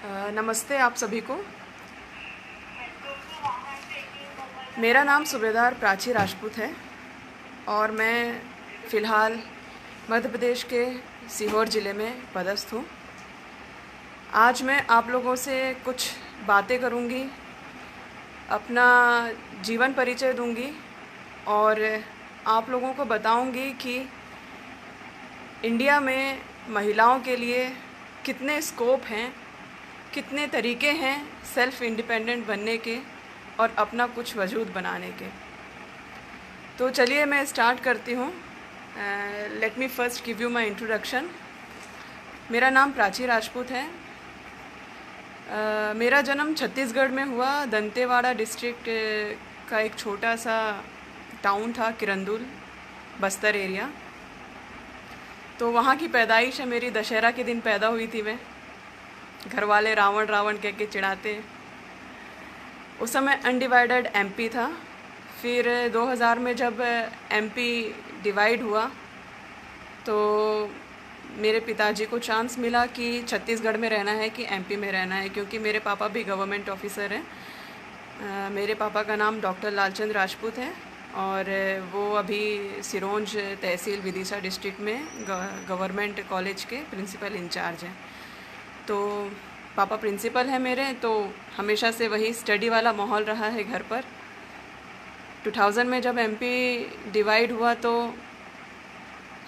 नमस्ते आप सभी को। मेरा नाम सूबेदार प्राची राजपूत है और मैं फ़िलहाल मध्य प्रदेश के सीहोर ज़िले में पदस्थ हूँ। आज मैं आप लोगों से कुछ बातें करूँगी, अपना जीवन परिचय दूँगी और आप लोगों को बताऊँगी कि इंडिया में महिलाओं के लिए कितने स्कोप हैं, कितने तरीके हैं सेल्फ़ इंडिपेंडेंट बनने के और अपना कुछ वजूद बनाने के। तो चलिए मैं स्टार्ट करती हूँ। Let me first give you my introduction. मेरा नाम प्राची राजपूत है। मेरा जन्म छत्तीसगढ़ में हुआ। दंतेवाड़ा डिस्ट्रिक्ट का एक छोटा सा टाउन था, किरंदुल, बस्तर एरिया। तो वहाँ की पैदाइश है मेरी। दशहरा के दिन पैदा हुई थी मैं। घर वाले रावण रावण कह के चिढ़ाते। उस समय अनडिवाइडेड एमपी था। फिर 2000 में जब एमपी डिवाइड हुआ तो मेरे पिताजी को चांस मिला कि छत्तीसगढ़ में रहना है कि एमपी में रहना है, क्योंकि मेरे पापा भी गवर्नमेंट ऑफिसर हैं। मेरे पापा का नाम डॉक्टर लालचंद राजपूत है और वो अभी सिरोंज तहसील विदिशा डिस्ट्रिक्ट में गवर्नमेंट कॉलेज के प्रिंसिपल इंचार्ज हैं। तो पापा प्रिंसिपल हैं मेरे, तो हमेशा से वही स्टडी वाला माहौल रहा है घर पर। 2000 में जब एमपी डिवाइड हुआ तो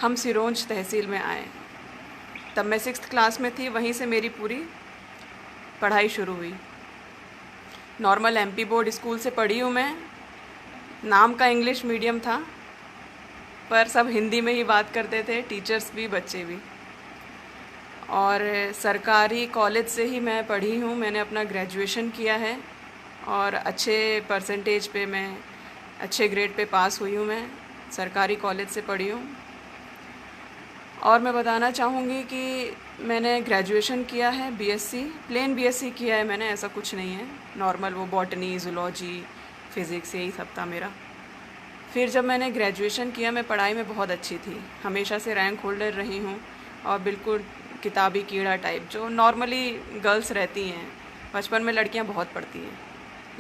हम सिरोंज तहसील में आए। तब मैं 6th क्लास में थी। वहीं से मेरी पूरी पढ़ाई शुरू हुई। नॉर्मल एमपी बोर्ड स्कूल से पढ़ी हूँ मैं। नाम का इंग्लिश मीडियम था पर सब हिंदी में ही बात करते थे, टीचर्स भी बच्चे भी। और सरकारी कॉलेज से ही मैं पढ़ी हूँ। मैंने अपना ग्रेजुएशन किया है और अच्छे परसेंटेज पे, मैं अच्छे ग्रेड पे पास हुई हूँ। मैं सरकारी कॉलेज से पढ़ी हूँ। और मैं बताना चाहूँगी कि मैंने ग्रेजुएशन किया है बीएससी, प्लेन बीएससी किया है मैंने, ऐसा कुछ नहीं है। नॉर्मल वो बॉटनी, जूलॉजी, फ़िज़िक्स यही सब था मेरा। फिर जब मैंने ग्रेजुएशन किया, मैं पढ़ाई में बहुत अच्छी थी, हमेशा से रैंक होल्डर रही हूँ और बिल्कुल किताबी कीड़ा टाइप जो नॉर्मली गर्ल्स रहती हैं। बचपन में लड़कियां बहुत पढ़ती हैं,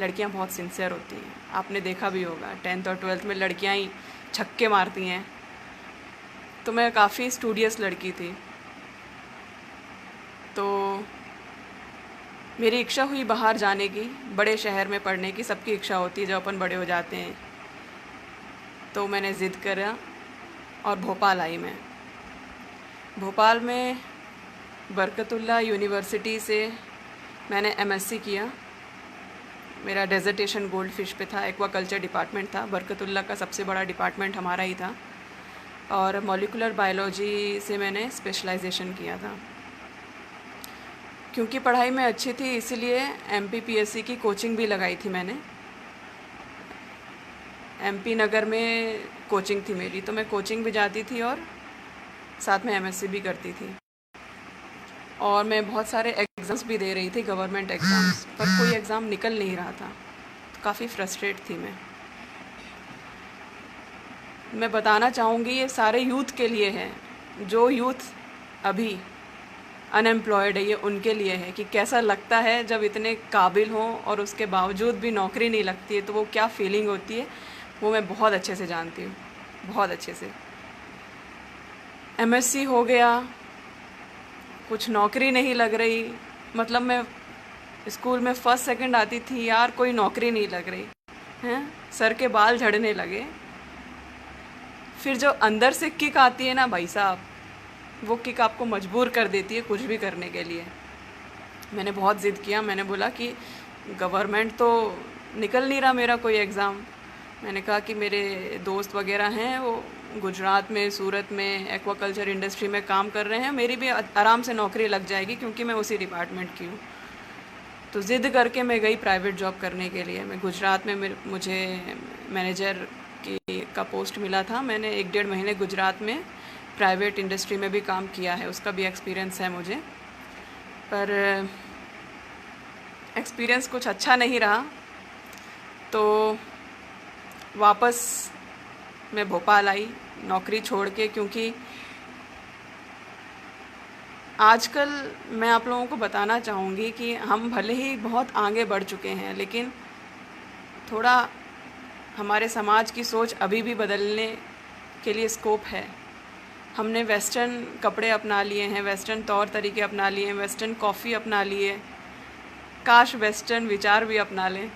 लड़कियां बहुत सिंसियर होती हैं। आपने देखा भी होगा 10th और 12th में लड़कियां ही छक्के मारती हैं। तो मैं काफ़ी स्टूडियस लड़की थी। तो मेरी इच्छा हुई बाहर जाने की, बड़े शहर में पढ़ने की। सबकी इच्छा होती है जब अपन बड़े हो जाते हैं। तो मैंने ज़िद करा और भोपाल आई मैं। भोपाल में बरकतुल्लाह यूनिवर्सिटी से मैंने एमएससी किया। मेरा डेजर्टेशन गोल्ड फिश पे था, एक्वाकल्चर डिपार्टमेंट था। बरकतुल्लाह का सबसे बड़ा डिपार्टमेंट हमारा ही था। और मॉलिक्यूलर बायोलॉजी से मैंने स्पेशलाइजेशन किया था। क्योंकि पढ़ाई में अच्छी थी इसीलिए एमपीपीएससी की कोचिंग भी लगाई थी मैंने। एमपी नगर में कोचिंग थी मेरी, तो मैं कोचिंग भी जाती थी और साथ में एमएससी भी करती थी। और मैं बहुत सारे एग्ज़ाम्स भी दे रही थी, गवर्नमेंट एग्ज़ाम्स, पर कोई एग्ज़ाम निकल नहीं रहा था। तो काफ़ी फ्रस्ट्रेट थी मैं बताना चाहूँगी ये सारे यूथ के लिए है। जो यूथ अभी अनएम्प्लॉयड है, ये उनके लिए है कि कैसा लगता है जब इतने काबिल हों और उसके बावजूद भी नौकरी नहीं लगती है, तो वो क्या फीलिंग होती है, वो मैं बहुत अच्छे से जानती हूँ, बहुत अच्छे से। एमएससी हो गया, कुछ नौकरी नहीं लग रही। मतलब मैं स्कूल में फर्स्ट सेकंड आती थी यार, कोई नौकरी नहीं लग रही हैं, सर के बाल झड़ने लगे। फिर जो अंदर से किक आती है ना भाई साहब, वो किक आपको मजबूर कर देती है कुछ भी करने के लिए। मैंने बहुत ज़िद किया। मैंने बोला कि गवर्नमेंट तो निकल नहीं रहा मेरा कोई एग्ज़ाम। मैंने कहा कि मेरे दोस्त वगैरह हैं, वो गुजरात में, सूरत में एक्वाकल्चर इंडस्ट्री में काम कर रहे हैं, मेरी भी आराम से नौकरी लग जाएगी क्योंकि मैं उसी डिपार्टमेंट की हूँ। तो ज़िद करके मैं गई प्राइवेट जॉब करने के लिए। मैं गुजरात में मुझे मैनेजर का पोस्ट मिला था। मैंने 1-1.5 महीने गुजरात में प्राइवेट इंडस्ट्री में भी काम किया है, उसका भी एक्सपीरियंस है मुझे। पर एक्सपीरियंस कुछ अच्छा नहीं रहा, तो वापस मैं भोपाल आई नौकरी छोड़ के, क्योंकि आजकल मैं आप लोगों को बताना चाहूँगी कि हम भले ही बहुत आगे बढ़ चुके हैं, लेकिन थोड़ा हमारे समाज की सोच अभी भी बदलने के लिए स्कोप है। हमने वेस्टर्न कपड़े अपना लिए हैं, वेस्टर्न तौर तरीके अपना लिए हैं, वेस्टर्न कॉफ़ी अपना लिए, काश वेस्टर्न विचार भी अपना लें।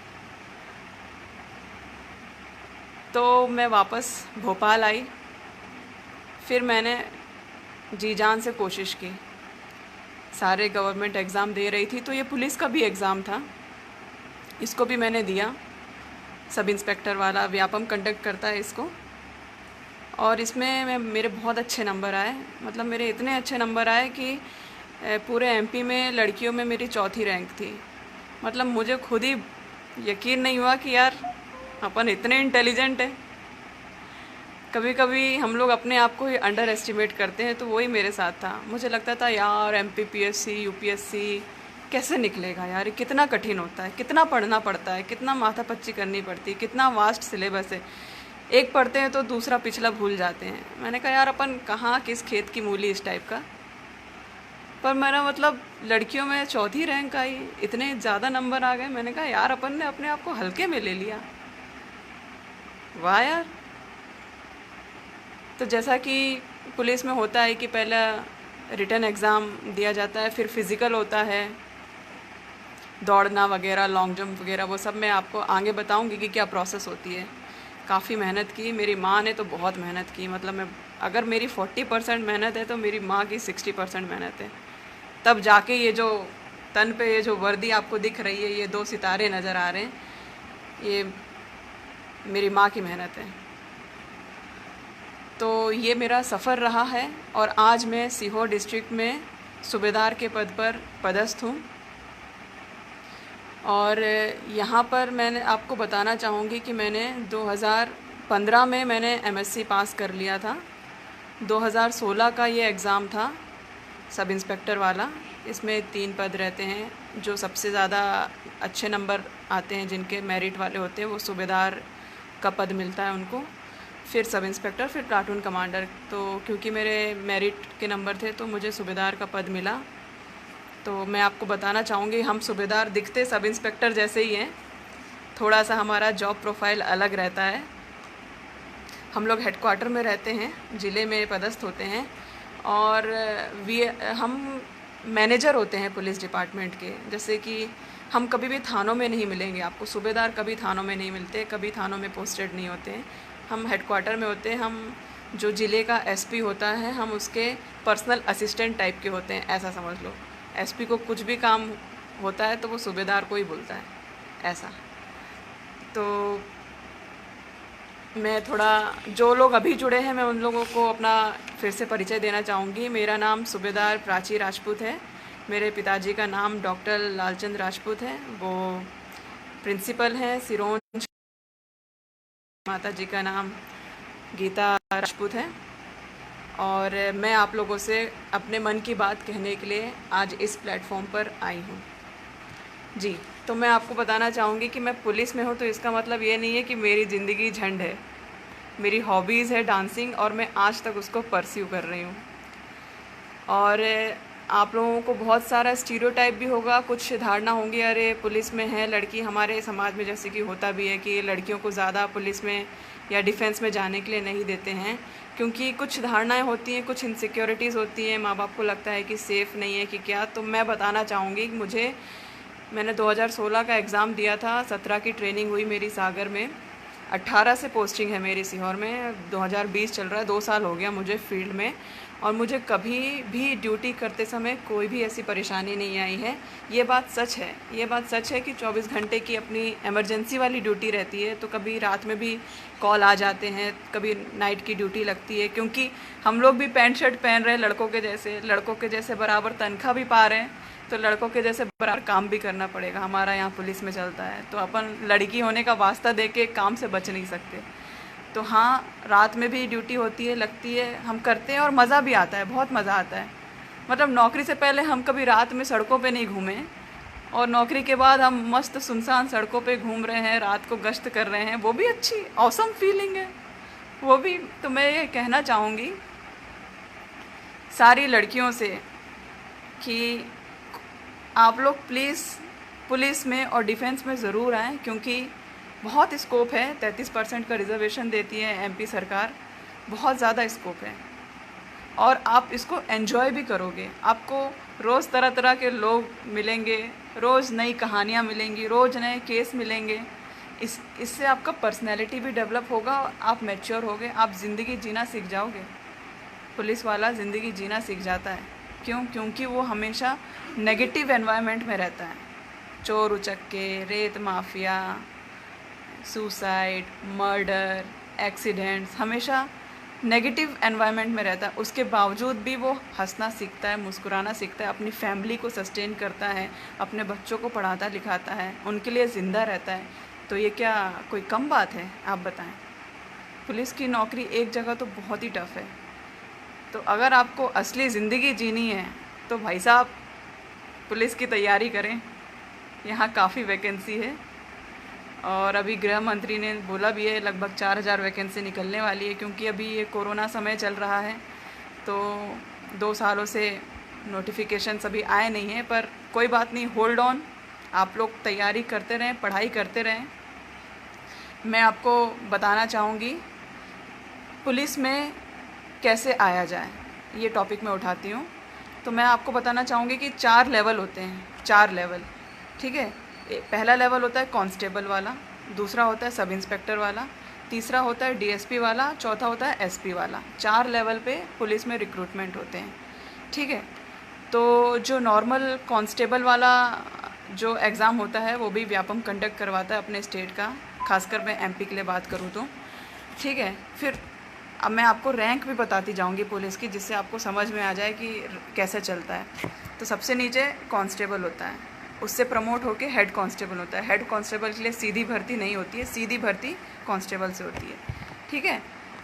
तो मैं वापस भोपाल आई, फिर मैंने जी जान से कोशिश की, सारे गवर्नमेंट एग्ज़ाम दे रही थी, तो ये पुलिस का भी एग्ज़ाम था, इसको भी मैंने दिया। सब इंस्पेक्टर वाला व्यापम कंडक्ट करता है इसको, और इसमें मेरे बहुत अच्छे नंबर आए। मतलब मेरे इतने अच्छे नंबर आए कि पूरे एमपी में लड़कियों में मेरी चौथी रैंक थी। मतलब मुझे खुद ही यकीन नहीं हुआ कि यार अपन इतने इंटेलिजेंट हैं। कभी कभी हम लोग अपने आप को ही अंडर एस्टिमेट करते हैं, तो वही मेरे साथ था। मुझे लगता था यार एमपीपीएससी यूपीएससी कैसे निकलेगा यार, ये कितना कठिन होता है, कितना पढ़ना पड़ता है, कितना माथापच्ची करनी पड़ती है, कितना वास्ट सिलेबस है, एक पढ़ते हैं तो दूसरा पिछला भूल जाते हैं। मैंने कहा यार अपन कहाँ किस खेत की मूली इस टाइप का। पर मेरा मतलब लड़कियों में चौथी रैंक आई, इतने ज़्यादा नंबर आ गए। मैंने कहा यार अपन ने अपने आप को हल्के में ले लिया, वाह यार। तो जैसा कि पुलिस में होता है कि पहला रिटन एग्ज़ाम दिया जाता है, फिर फिज़िकल होता है, दौड़ना वगैरह, लॉन्ग जंप वगैरह, वो सब मैं आपको आगे बताऊंगी कि क्या प्रोसेस होती है। काफ़ी मेहनत की, मेरी माँ ने तो बहुत मेहनत की। मतलब मैं अगर मेरी 40% मेहनत है तो मेरी माँ की 60% मेहनत है। तब जाके ये जो तन पे ये जो वर्दी आपको दिख रही है, ये 2 सितारे नज़र आ रहे हैं, ये मेरी माँ की मेहनत है। तो ये मेरा सफ़र रहा है, और आज मैं सीहोर डिस्ट्रिक्ट में सूबेदार के पद पर पदस्थ हूँ। और यहाँ पर मैंने आपको बताना चाहूँगी कि मैंने 2015 में मैंने एमएससी पास कर लिया था। 2016 का ये एग्ज़ाम था सब इंस्पेक्टर वाला। इसमें 3 पद रहते हैं, जो सबसे ज़्यादा अच्छे नंबर आते हैं, जिनके मेरिट वाले होते हैं, वो सूबेदार का पद मिलता है उनको, फिर सब इंस्पेक्टर, फिर प्लाटून कमांडर। तो क्योंकि मेरे मेरिट के नंबर थे तो मुझे सूबेदार का पद मिला। तो मैं आपको बताना चाहूँगी, हम सूबेदार दिखते सब इंस्पेक्टर जैसे ही हैं, थोड़ा सा हमारा जॉब प्रोफाइल अलग रहता है। हम लोग हेडक्वार्टर में रहते हैं, ज़िले में पदस्थ होते हैं, और हम मैनेजर होते हैं पुलिस डिपार्टमेंट के। जैसे कि हम कभी भी थानों में नहीं मिलेंगे आपको, सूबेदार कभी थानों में नहीं मिलते, कभी थानों में पोस्टेड नहीं होते हैं। हम हेडक्वार्टर में होते हैं। हम जो ज़िले का एसपी होता है, हम उसके पर्सनल असिस्टेंट टाइप के होते हैं, ऐसा समझ लो। एसपी को कुछ भी काम होता है तो वो सूबेदार को ही बोलता है, ऐसा। तो मैं थोड़ा, जो लोग अभी जुड़े हैं, मैं उन लोगों को अपना फिर से परिचय देना चाहूँगी। मेरा नाम सूबेदार प्राची राजपूत है। मेरे पिताजी का नाम डॉक्टर लालचंद राजपूत है, वो प्रिंसिपल हैं सिरोंज। माता जी का नाम गीता राजपूत है। और मैं आप लोगों से अपने मन की बात कहने के लिए आज इस प्लेटफॉर्म पर आई हूँ जी। तो मैं आपको बताना चाहूँगी कि मैं पुलिस में हूँ, तो इसका मतलब ये नहीं है कि मेरी ज़िंदगी झंड है। मेरी हॉबीज़ है डांसिंग, और मैं आज तक उसको परस्यू कर रही हूँ। और आप लोगों को बहुत सारा स्टीरियोटाइप भी होगा, कुछ धारणा होंगी, अरे पुलिस में है लड़की। हमारे समाज में जैसे कि होता भी है कि लड़कियों को ज़्यादा पुलिस में या डिफेंस में जाने के लिए नहीं देते हैं, क्योंकि कुछ धारणाएं होती हैं, कुछ इनसिक्योरिटीज़ होती हैं, माँ बाप को लगता है कि सेफ़ नहीं है कि क्या। तो मैं बताना चाहूँगी कि मैंने 2016 का एग्ज़ाम दिया था, 17 की ट्रेनिंग हुई मेरी सागर में, 18 से पोस्टिंग है मेरी सीहोर में, 2020 चल रहा है, 2 साल हो गया मुझे फील्ड में। और मुझे कभी भी ड्यूटी करते समय कोई भी ऐसी परेशानी नहीं आई है। ये बात सच है, ये बात सच है कि 24 घंटे की अपनी इमरजेंसी वाली ड्यूटी रहती है, तो कभी रात में भी कॉल आ जाते हैं, कभी नाइट की ड्यूटी लगती है, क्योंकि हम लोग भी पैंट शर्ट पहन रहे हैं लड़कों के जैसे बराबर तनख्वाह भी पा रहे हैं, तो लड़कों के जैसे बराबर काम भी करना पड़ेगा। हमारा यहाँ पुलिस में चलता है, तो अपन लड़की होने का वास्ता दे के काम से बच नहीं सकते। तो हाँ, रात में भी ड्यूटी होती है, लगती है, हम करते हैं, और मज़ा भी आता है, बहुत मज़ा आता है। मतलब नौकरी से पहले हम कभी रात में सड़कों पे नहीं घूमे, और नौकरी के बाद हम मस्त सुनसान सड़कों पे घूम रहे हैं, रात को गश्त कर रहे हैं, वो भी अच्छी ऑसम फीलिंग है वो भी। तो मैं ये कहना चाहूँगी सारी लड़कियों से कि आप लोग प्लीज़ पुलिस में और डिफेंस में ज़रूर आएँ, क्योंकि बहुत स्कोप है। 33% का रिजर्वेशन देती है एमपी सरकार, बहुत ज़्यादा स्कोप है और आप इसको एंजॉय भी करोगे। आपको रोज़ तरह तरह के लोग मिलेंगे, रोज़ नई कहानियाँ मिलेंगी, रोज़ नए केस मिलेंगे। इससे आपका पर्सनैलिटी भी डेवलप होगा और आप मैच्योर होगे, आप ज़िंदगी जीना सीख जाओगे। पुलिस वाला ज़िंदगी जीना सीख जाता है। क्यों? क्योंकि वो हमेशा नेगेटिव एनवायरनमेंट में रहता है। चोर उचक्के, रेत माफिया, सुसाइड, मर्डर, एक्सीडेंट्स, हमेशा नेगेटिव एनवायरनमेंट में रहता है। उसके बावजूद भी वो हंसना सीखता है, मुस्कुराना सीखता है, अपनी फैमिली को सस्टेन करता है, अपने बच्चों को पढ़ाता लिखाता है, उनके लिए ज़िंदा रहता है। तो ये क्या कोई कम बात है? आप बताएं। पुलिस की नौकरी एक जगह तो बहुत ही टफ़ है। तो अगर आपको असली ज़िंदगी जीनी है तो भाई साहब पुलिस की तैयारी करें, यहाँ काफ़ी वैकेंसी है। और अभी गृह मंत्री ने बोला भी है लगभग 4000 वैकेंसी निकलने वाली है, क्योंकि अभी ये कोरोना समय चल रहा है तो 2 सालों से नोटिफिकेशन अभी आए नहीं हैं। पर कोई बात नहीं, होल्ड ऑन, आप लोग तैयारी करते रहें, पढ़ाई करते रहें। मैं आपको बताना चाहूँगी पुलिस में कैसे आया जाए, ये टॉपिक मैं उठाती हूँ। तो मैं आपको बताना चाहूँगी कि 4 लेवल होते हैं, 4 लेवल, ठीक है। पहला लेवल होता है कांस्टेबल वाला, दूसरा होता है सब इंस्पेक्टर वाला, तीसरा होता है डीएसपी वाला, चौथा होता है एसपी वाला। 4 लेवल पे पुलिस में रिक्रूटमेंट होते हैं, ठीक है। तो जो नॉर्मल कांस्टेबल वाला जो एग्ज़ाम होता है वो भी व्यापम कंडक्ट करवाता है अपने स्टेट का, खासकर मैं एमपी के लिए बात करूँ तो, ठीक है। फिर अब मैं आपको रैंक भी बताती जाऊंगी पुलिस की, जिससे आपको समझ में आ जाए कि कैसे चलता है। तो सबसे नीचे कांस्टेबल होता है, उससे प्रमोट होके हेड कांस्टेबल होता है। हेड कांस्टेबल के लिए सीधी भर्ती नहीं होती है, सीधी भर्ती कांस्टेबल से होती है, ठीक है।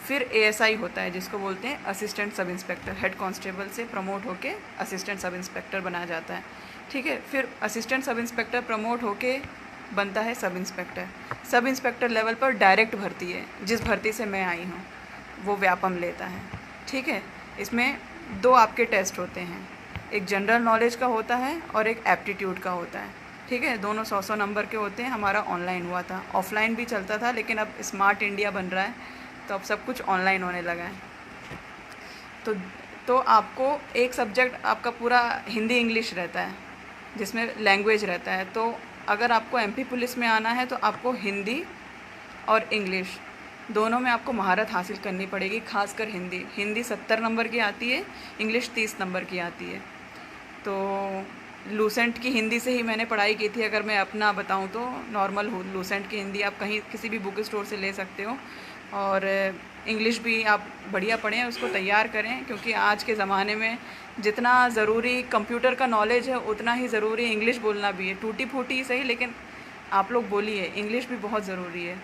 फिर एएसआई होता है, जिसको बोलते हैं assistant sub inspector. Head constable से प्रमोट होके असिस्टेंट सब इंस्पेक्टर बनाया जाता है, ठीक है। फिर असिस्टेंट सब इंस्पेक्टर प्रमोट होके बनता है sub inspector. Sub inspector level पर डायरेक्ट भर्ती है, जिस भर्ती से मैं आई हूँ वो व्यापम लेता है, ठीक है। इसमें 2 आपके टेस्ट होते हैं, एक जनरल नॉलेज का होता है और एक एप्टीट्यूड का होता है, ठीक है। दोनों 100-100 नंबर के होते हैं। हमारा ऑनलाइन हुआ था, ऑफलाइन भी चलता था, लेकिन अब स्मार्ट इंडिया बन रहा है तो अब सब कुछ ऑनलाइन होने लगा है। तो आपको एक सब्जेक्ट आपका पूरा हिंदी इंग्लिश रहता है, जिसमें लैंग्वेज रहता है। तो अगर आपको एमपी पुलिस में आना है तो आपको हिंदी और इंग्लिश दोनों में आपको महारत हासिल करनी पड़ेगी। खासकर हिंदी 70 नंबर की आती है, इंग्लिश 30 नंबर की आती है। तो लूसेंट की हिंदी से ही मैंने पढ़ाई की थी। अगर मैं अपना बताऊं तो नॉर्मल लूसेंट की हिंदी आप कहीं किसी भी बुक स्टोर से ले सकते हो। और इंग्लिश भी आप बढ़िया पढ़ें, उसको तैयार करें, क्योंकि आज के ज़माने में जितना ज़रूरी कंप्यूटर का नॉलेज है उतना ही ज़रूरी इंग्लिश बोलना भी है। टूटी फूटी सही, लेकिन आप लोग बोलिए, इंग्लिश भी बहुत ज़रूरी है।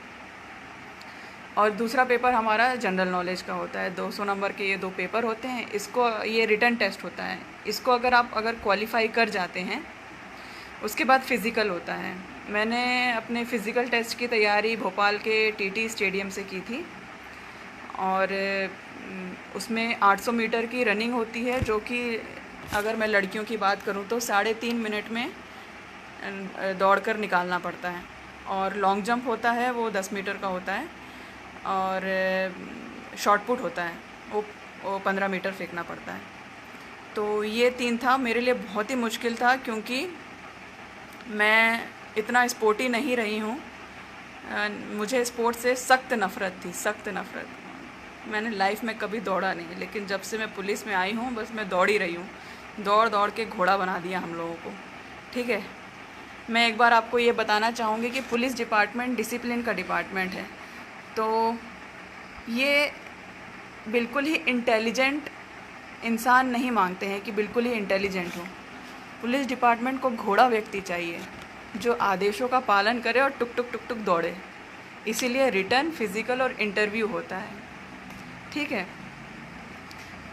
और दूसरा पेपर हमारा जनरल नॉलेज का होता है। 200 नंबर के ये 2 पेपर होते हैं। इसको ये रिटन टेस्ट होता है। इसको अगर क्वालिफाई कर जाते हैं, उसके बाद फ़िज़िकल होता है। मैंने अपने फ़िज़िकल टेस्ट की तैयारी भोपाल के टीटी स्टेडियम से की थी, और उसमें 800 मीटर की रनिंग होती है, जो कि अगर मैं लड़कियों की बात करूं तो 3.5 मिनट में दौड़कर निकालना पड़ता है। और लॉन्ग जंप होता है, वो 10 मीटर का होता है। और शॉट पुट होता है, वो 15 मीटर फेंकना पड़ता है। तो ये 3 था, मेरे लिए बहुत ही मुश्किल था, क्योंकि मैं इतना स्पोर्टी नहीं रही हूँ। मुझे स्पोर्ट्स से सख्त नफ़रत थी, सख्त नफ़रत। मैंने लाइफ में कभी दौड़ा नहीं, लेकिन जब से मैं पुलिस में आई हूँ बस मैं दौड़ ही रही हूँ। दौड़ दौड़ के घोड़ा बना दिया हम लोगों को, ठीक है। मैं एक बार आपको ये बताना चाहूँगी कि पुलिस डिपार्टमेंट डिसिप्लिन का डिपार्टमेंट है। तो ये बिल्कुल ही इंटेलिजेंट इंसान नहीं मांगते हैं कि बिल्कुल ही इंटेलिजेंट हो। पुलिस डिपार्टमेंट को घोड़ा व्यक्ति चाहिए, जो आदेशों का पालन करे और टुक टुक टुक टुक दौड़े। इसीलिए रिटन, फिज़िकल और इंटरव्यू होता है, ठीक है।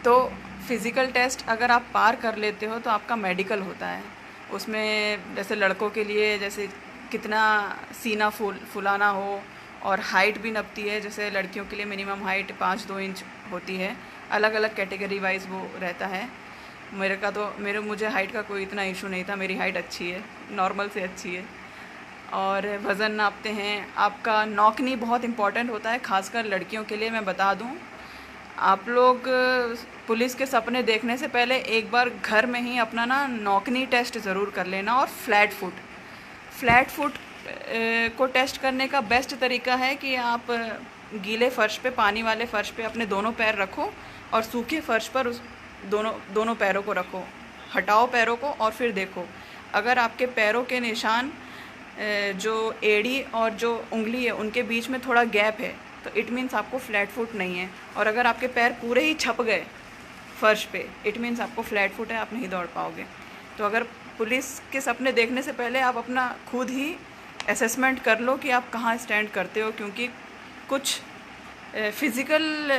तो फिज़िकल टेस्ट अगर आप पार कर लेते हो तो आपका मेडिकल होता है। उसमें जैसे लड़कों के लिए जैसे कितना सीना फुलाना हो, और हाइट भी नपती है। जैसे लड़कियों के लिए मिनिमम हाइट 5-2 इंच होती है, अलग अलग कैटेगरी वाइज वो रहता है। मुझे हाइट का कोई इतना इशू नहीं था, मेरी हाइट अच्छी है, नॉर्मल से अच्छी है। और वज़न नापते हैं। आपका नौकनी बहुत इम्पॉर्टेंट होता है, खासकर लड़कियों के लिए। मैं बता दूं, आप लोग पुलिस के सपने देखने से पहले एक बार घर में ही अपना ना नौकनी टेस्ट ज़रूर कर लेना। और फ्लैट फुट को टेस्ट करने का बेस्ट तरीका है कि आप गीले फ़र्श पे, पानी वाले फ़र्श पे अपने दोनों पैर रखो और सूखे फ़र्श पर उस दोनों पैरों को रखो। हटाओ पैरों को और फिर देखो, अगर आपके पैरों के निशान जो एड़ी और जो उंगली है उनके बीच में थोड़ा गैप है तो इट मीन्स आपको फ्लैट फुट नहीं है। और अगर आपके पैर पूरे ही छप गए फर्श पे, इट मीन्स आपको फ्लैट फुट है, आप नहीं दौड़ पाओगे। तो अगर पुलिस के सपने देखने से पहले आप अपना खुद ही असेसमेंट कर लो कि आप कहाँ स्टैंड करते हो, क्योंकि कुछ फिज़िकल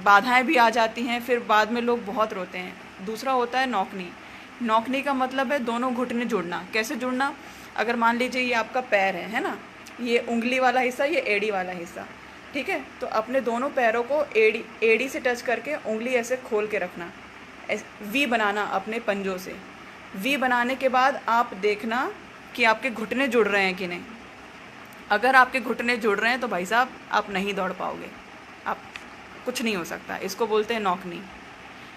बाधाएं भी आ जाती हैं, फिर बाद में लोग बहुत रोते हैं। दूसरा होता है नौकनी का मतलब है दोनों घुटने जुड़ना। कैसे जुड़ना? अगर मान लीजिए ये आपका पैर है ना, ये उंगली वाला हिस्सा, ये एड़ी वाला हिस्सा, ठीक है। तो अपने दोनों पैरों को एड़ी से टच करके उंगली ऐसे खोल के रखना, वी बनाना अपने पंजों से। वी बनाने के बाद आप देखना कि आपके घुटने जुड़ रहे हैं कि नहीं। अगर आपके घुटने जुड़ रहे हैं तो भाई साहब आप नहीं दौड़ पाओगे, आप कुछ नहीं हो सकता। इसको बोलते हैं नौकनी,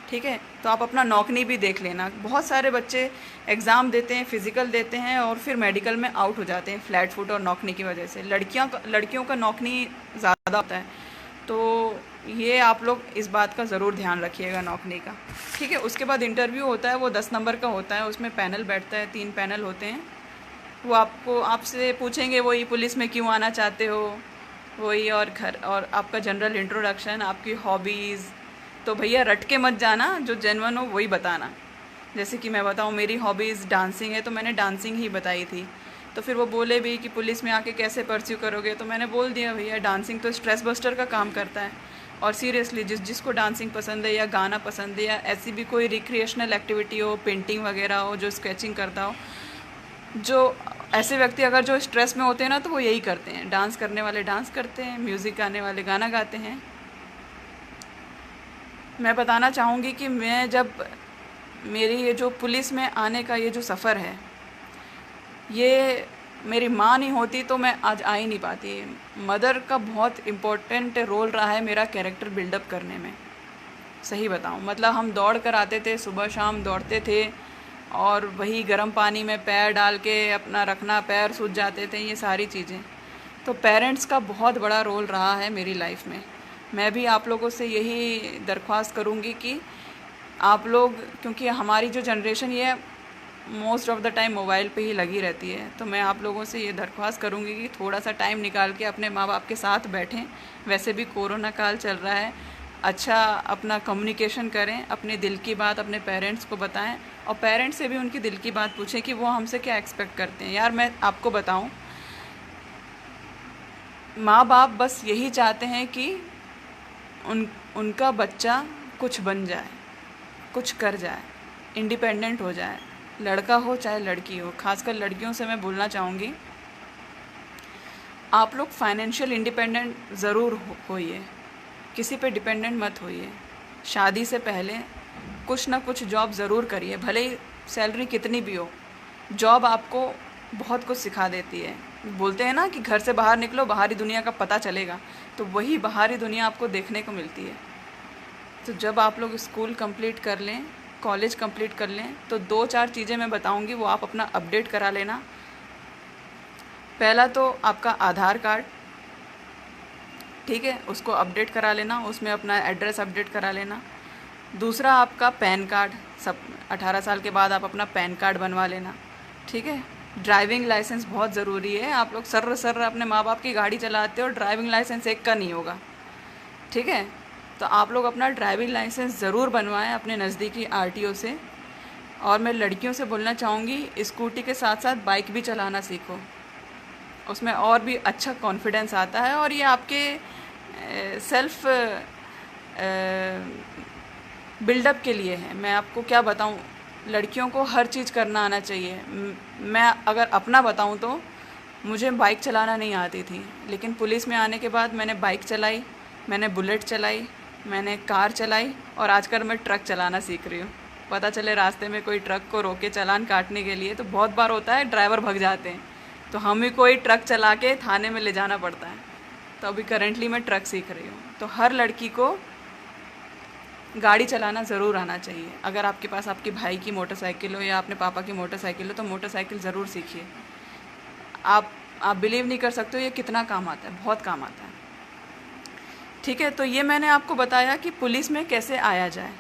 ठीक है। तो आप अपना नौकनी भी देख लेना। बहुत सारे बच्चे एग्ज़ाम देते हैं, फ़िज़िकल देते हैं और फिर मेडिकल में आउट हो जाते हैं फ्लैट फुट और नौकनी की वजह से। लड़कियों का नौकनी ज़्यादा होता है, तो ये आप लोग इस बात का ज़रूर ध्यान रखिएगा नौकनी का, ठीक है। उसके बाद इंटरव्यू होता है, वो 10 नंबर का होता है। उसमें पैनल बैठता है, 3 पैनल होते हैं। वो आपसे पूछेंगे वही पुलिस में क्यों आना चाहते हो, वही, और आपका जनरल इंट्रोडक्शन, आपकी हॉबीज़। तो भैया रट के मत जाना, जो जेन्युइन हो वही बताना। जैसे कि मैं बताऊँ, मेरी हॉबीज़ डांसिंग है तो मैंने डांसिंग ही बताई थी। तो फिर वो बोले भी कि पुलिस में आके कैसे परस्यू करोगे, तो मैंने बोल दिया भैया डांसिंग तो स्ट्रेस बस्टर का काम करता है। और सीरियसली जिसको डांसिंग पसंद है या गाना पसंद है या ऐसी भी कोई रिक्रिएशनल एक्टिविटी हो, पेंटिंग वगैरह हो, जो स्केचिंग करता हो, जो ऐसे व्यक्ति अगर जो स्ट्रेस में होते हैं ना तो वो यही करते हैं। डांस करने वाले डांस करते हैं, म्यूज़िक गाने वाले गाना गाते हैं। मैं बताना चाहूँगी कि मैं जब मेरी ये जो पुलिस में आने का ये जो सफ़र है, ये मेरी माँ नहीं होती तो मैं आज आ ही नहीं पाती। मदर का बहुत इम्पोर्टेंट रोल रहा है मेरा कैरेक्टर बिल्डअप करने में। सही बताऊँ, मतलब हम दौड़ कर आते थे, सुबह शाम दौड़ते थे और वही गर्म पानी में पैर डाल के अपना रखना, पैर सूज जाते थे, ये सारी चीज़ें। तो पेरेंट्स का बहुत बड़ा रोल रहा है मेरी लाइफ में। मैं भी आप लोगों से यही दरख्वास्त करूँगी कि आप लोग, क्योंकि हमारी जो जनरेशन ये most of the time mobile पे ही लगी रहती है, तो मैं आप लोगों से ये दरख्वास्त करूँगी कि थोड़ा सा टाइम निकाल के अपने माँ बाप के साथ बैठें। वैसे भी कोरोना काल चल रहा है, अच्छा अपना कम्युनिकेशन करें, अपने दिल की बात अपने पेरेंट्स को बताएं और पेरेंट्स से भी उनकी दिल की बात पूछें कि वो हमसे क्या एक्सपेक्ट करते हैं। यार मैं आपको बताऊं, माँ बाप बस यही चाहते हैं कि उनका बच्चा कुछ बन जाए, कुछ कर जाए, इंडिपेंडेंट हो जाए, लड़का हो चाहे लड़की हो। खासकर लड़कियों से मैं बोलना चाहूँगी, आप लोग फाइनेंशियल इंडिपेंडेंट ज़रूर होइए, किसी पे डिपेंडेंट मत होइए। शादी से पहले कुछ ना कुछ जॉब ज़रूर करिए, भले ही सैलरी कितनी भी हो। जॉब आपको बहुत कुछ सिखा देती है। बोलते हैं ना कि घर से बाहर निकलो, बाहरी दुनिया का पता चलेगा, तो वही बाहरी दुनिया आपको देखने को मिलती है। तो जब आप लोग स्कूल कंप्लीट कर लें, कॉलेज कंप्लीट कर लें, तो 2-4 चीज़ें मैं बताऊंगी, वो आप अपना अपडेट करा लेना। पहला तो आपका आधार कार्ड, ठीक है, उसको अपडेट करा लेना, उसमें अपना एड्रेस अपडेट करा लेना। दूसरा आपका पैन कार्ड, सब 18 साल के बाद आप अपना पैन कार्ड बनवा लेना, ठीक है। ड्राइविंग लाइसेंस बहुत ज़रूरी है। आप लोग सर्र अपने माँ बाप की गाड़ी चलाते हो, ड्राइविंग लाइसेंस एक का नहीं होगा, ठीक है। तो आप लोग अपना ड्राइविंग लाइसेंस ज़रूर बनवाएं अपने नज़दीकी आरटीओ से। और मैं लड़कियों से बोलना चाहूँगी, स्कूटी के साथ साथ बाइक भी चलाना सीखो, उसमें और भी अच्छा कॉन्फिडेंस आता है और ये आपके सेल्फ बिल्डअप के लिए है। मैं आपको क्या बताऊँ, लड़कियों को हर चीज़ करना आना चाहिए। मैं अगर अपना बताऊँ तो मुझे बाइक चलाना नहीं आती थी, लेकिन पुलिस में आने के बाद मैंने बाइक चलाई, मैंने बुलेट चलाई, मैंने कार चलाई और आजकल मैं ट्रक चलाना सीख रही हूँ। पता चले रास्ते में कोई ट्रक को रोके चालान काटने के लिए, तो बहुत बार होता है ड्राइवर भग जाते हैं, तो हमें कोई ट्रक चला के थाने में ले जाना पड़ता है। तो अभी करंटली मैं ट्रक सीख रही हूँ। तो हर लड़की को गाड़ी चलाना ज़रूर आना चाहिए। अगर आपके पास आपके भाई की मोटरसाइकिल हो या अपने पापा की मोटरसाइकिल हो तो मोटरसाइकिल ज़रूर सीखिए। आप बिलीव नहीं कर सकते हो ये कितना काम आता है, बहुत काम आता है। ठीक है, तो ये मैंने आपको बताया कि पुलिस में कैसे आया जाए।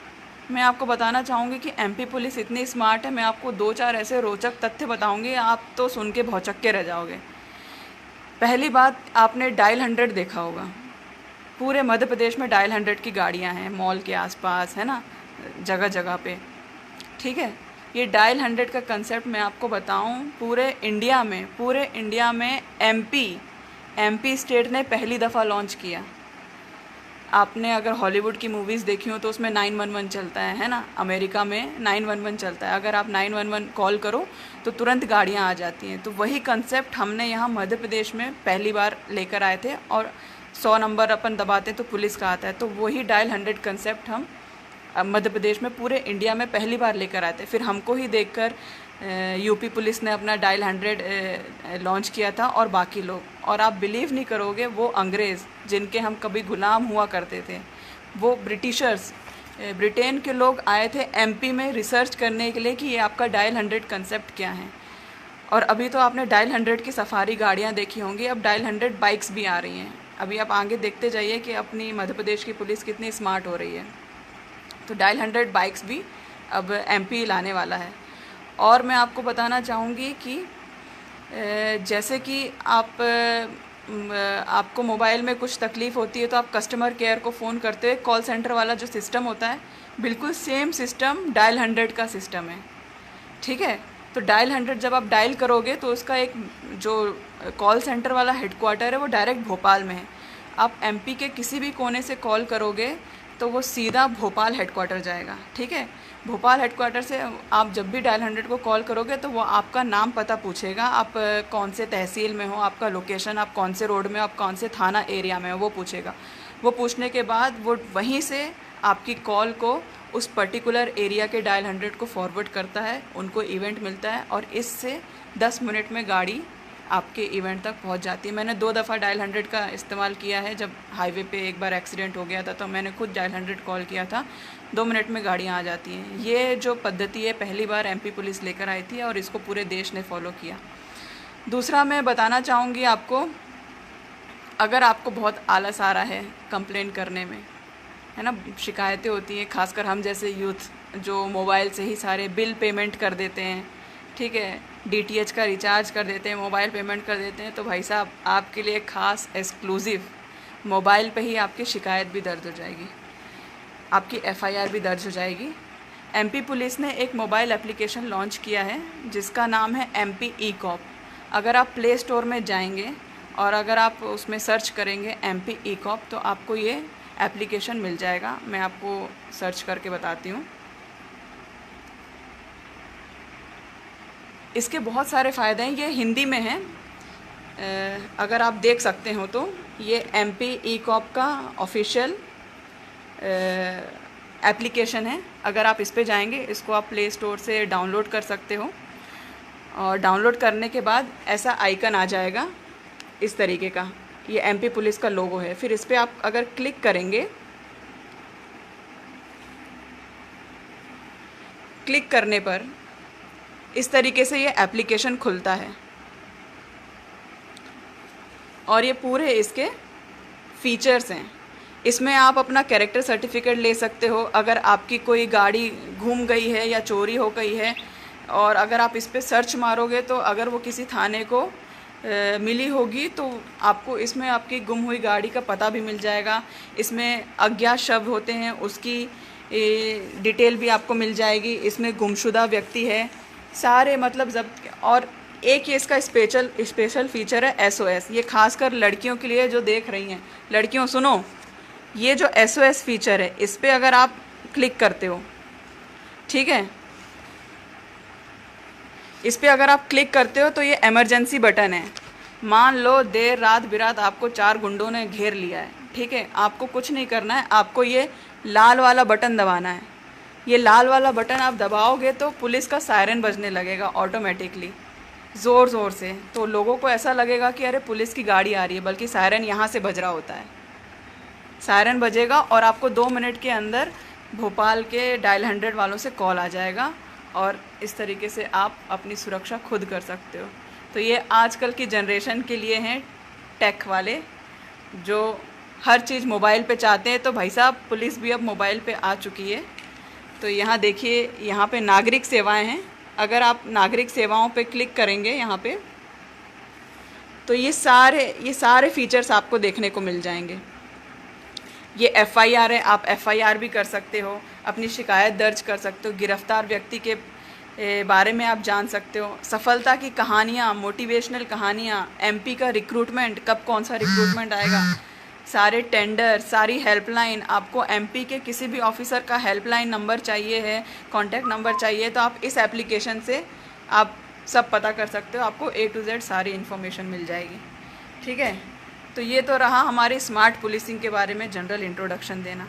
मैं आपको बताना चाहूँगी कि एमपी पुलिस इतनी स्मार्ट है। मैं आपको 2-4 ऐसे रोचक तथ्य बताऊँगी, आप तो सुन के भौचक्के रह जाओगे। पहली बात, आपने डायल 100 देखा होगा। पूरे मध्य प्रदेश में डायल 100 की गाड़ियाँ हैं, मॉल के आसपास है ना, जगह जगह पे। ठीक है, ये डायल 100 का कंसेप्ट मैं आपको बताऊँ, पूरे इंडिया में एमपी स्टेट ने पहली दफ़ा लॉन्च किया। आपने अगर हॉलीवुड की मूवीज़ देखी हो तो उसमें 911 चलता है ना, अमेरिका में 911 चलता है। अगर आप 911 कॉल करो तो तुरंत गाड़ियाँ आ जाती हैं। तो वही कंसेप्ट हमने यहाँ मध्य प्रदेश में पहली बार लेकर आए थे। और 100 नंबर अपन दबाते तो पुलिस का आता है, तो वही डायल 100 कंसेप्ट हम मध्य प्रदेश में पूरे इंडिया में पहली बार लेकर आए थे। फिर हमको ही देखकर यूपी पुलिस ने अपना डायल 100 लॉन्च किया था और बाकी लोग। और आप बिलीव नहीं करोगे, वो अंग्रेज़ जिनके हम कभी गुलाम हुआ करते थे, वो ब्रिटिशर्स, ब्रिटेन के लोग आए थे एमपी में रिसर्च करने के लिए कि ये आपका डायल 100 कंसेप्ट क्या है। और अभी तो आपने डायल 100 की सफारी गाड़ियाँ देखी होंगी, अब डायल 100 बाइक्स भी आ रही हैं। अभी आप आगे देखते जाइए कि अपनी मध्य प्रदेश की पुलिस कितनी स्मार्ट हो रही है। तो डायल 100 बाइक्स भी अब एमपी लाने वाला है। और मैं आपको बताना चाहूँगी कि जैसे कि आपको मोबाइल में कुछ तकलीफ़ होती है तो आप कस्टमर केयर को फ़ोन करते हैं, कॉल सेंटर वाला जो सिस्टम होता है, बिल्कुल सेम सिस्टम डायल 100 का सिस्टम है। ठीक है, तो डायल 100 जब आप डायल करोगे तो उसका एक जो कॉल सेंटर वाला हेडक्वार्टर है वो डायरेक्ट भोपाल में है। आप एमपी के किसी भी कोने से कॉल करोगे तो वो सीधा भोपाल हेडक्वार्टर जाएगा। ठीक है, भोपाल हेडक्वार्टर से आप जब भी डायल 100 को कॉल करोगे तो वो आपका नाम पता पूछेगा, आप कौन से तहसील में हो, आपका लोकेशन, आप कौन से रोड में, आप कौन से थाना एरिया में हो, वो पूछेगा। वो पूछने के बाद वो वहीं से आपकी कॉल को उस पर्टिकुलर एरिया के डायल 100 को फॉरवर्ड करता है, उनको इवेंट मिलता है और इससे 10 मिनट में गाड़ी आपके इवेंट तक पहुंच जाती है। मैंने 2 दफ़ा डायल 100 का इस्तेमाल किया है। जब हाईवे पे एक बार एक्सीडेंट हो गया था तो मैंने खुद डायल 100 कॉल किया था, 2 मिनट में गाड़ियाँ आ जाती हैं। ये जो पद्धति है पहली बार एमपी पुलिस लेकर आई थी और इसको पूरे देश ने फॉलो किया। दूसरा मैं बताना चाहूँगी आपको, अगर आपको बहुत आलस आ रहा है कंप्लेंट करने में, है ना, शिकायतें होती हैं, खासकर हम जैसे यूथ जो मोबाइल से ही सारे बिल पेमेंट कर देते हैं, ठीक है, डीटीएच का रिचार्ज कर देते हैं, मोबाइल पेमेंट कर देते हैं, तो भाई साहब आपके लिए ख़ास एक्सक्लूसिव मोबाइल पे ही आपकी शिकायत भी दर्ज हो जाएगी, आपकी एफआईआर भी दर्ज हो जाएगी। एमपी पुलिस ने एक मोबाइल एप्लीकेशन लॉन्च किया है जिसका नाम है एमपी ई-कॉप। अगर आप प्ले स्टोर में जाएंगे और अगर आप उसमें सर्च करेंगे एमपी ई-कॉप तो आपको ये एप्लीकेशन मिल जाएगा। मैं आपको सर्च करके बताती हूँ। इसके बहुत सारे फ़ायदे हैं, ये हिंदी में है, अगर आप देख सकते हो तो। ये एमपी ई-कॉप का ऑफिशियल एप्लीकेशन है। अगर आप इस पे जाएंगे, इसको आप प्ले स्टोर से डाउनलोड कर सकते हो और डाउनलोड करने के बाद ऐसा आइकन आ जाएगा इस तरीके का, ये एमपी पुलिस का लोगो है। फिर इस पर आप अगर क्लिक करेंगे, क्लिक करने पर इस तरीके से ये एप्लीकेशन खुलता है और ये पूरे इसके फीचर्स हैं। इसमें आप अपना कैरेक्टर सर्टिफिकेट ले सकते हो अगर आपकी कोई गाड़ी घूम गई है या चोरी हो गई है, और अगर आप इस पे सर्च मारोगे तो अगर वो किसी थाने को मिली होगी तो आपको इसमें आपकी गुम हुई गाड़ी का पता भी मिल जाएगा। इसमें अज्ञात शव होते हैं उसकी डिटेल भी आपको मिल जाएगी। इसमें गुमशुदा व्यक्ति है सारे, मतलब जब्त। और एक ये इसका स्पेशल फीचर है एसओएस। ये खासकर लड़कियों के लिए जो देख रही हैं, लड़कियों सुनो, ये जो एसओएस फीचर है इस पर अगर आप क्लिक करते हो, ठीक है, इस पर अगर आप क्लिक करते हो तो ये इमरजेंसी बटन है। मान लो देर रात बिरात आपको 4 गुंडों ने घेर लिया है, ठीक है, आपको कुछ नहीं करना है, आपको ये लाल वाला बटन दबाना है। ये लाल वाला बटन आप दबाओगे तो पुलिस का सायरन बजने लगेगा ऑटोमेटिकली ज़ोर ज़ोर से। तो लोगों को ऐसा लगेगा कि अरे पुलिस की गाड़ी आ रही है, बल्कि सायरन यहाँ से बज रहा होता है। सायरन बजेगा और आपको 2 मिनट के अंदर भोपाल के डायल 100 वालों से कॉल आ जाएगा और इस तरीके से आप अपनी सुरक्षा खुद कर सकते हो। तो ये आजकल की जनरेशन के लिए हैं टेक वाले, जो हर चीज़ मोबाइल पे चाहते हैं। तो भाई साहब पुलिस भी अब मोबाइल पे आ चुकी है। तो यहाँ देखिए, यहाँ पे नागरिक सेवाएं हैं। अगर आप नागरिक सेवाओं पे क्लिक करेंगे यहाँ पे, तो ये सारे फीचर्स आपको देखने को मिल जाएंगे। ये FIR है, आप FIR भी कर सकते हो, अपनी शिकायत दर्ज कर सकते हो, गिरफ्तार व्यक्ति के बारे में आप जान सकते हो, सफलता की कहानियाँ, मोटिवेशनल कहानियाँ, MP का रिक्रूटमेंट, कब कौन सा रिक्रूटमेंट आएगा, सारे टेंडर, सारी हेल्पलाइन। आपको MP के किसी भी ऑफिसर का हेल्पलाइन नंबर चाहिए है, कॉन्टैक्ट नंबर चाहिए, तो आप इस एप्लीकेशन से आप सब पता कर सकते हो। आपको A to Z सारी इन्फॉर्मेशन मिल जाएगी। ठीक है, तो ये तो रहा हमारी स्मार्ट पुलिसिंग के बारे में जनरल इंट्रोडक्शन देना।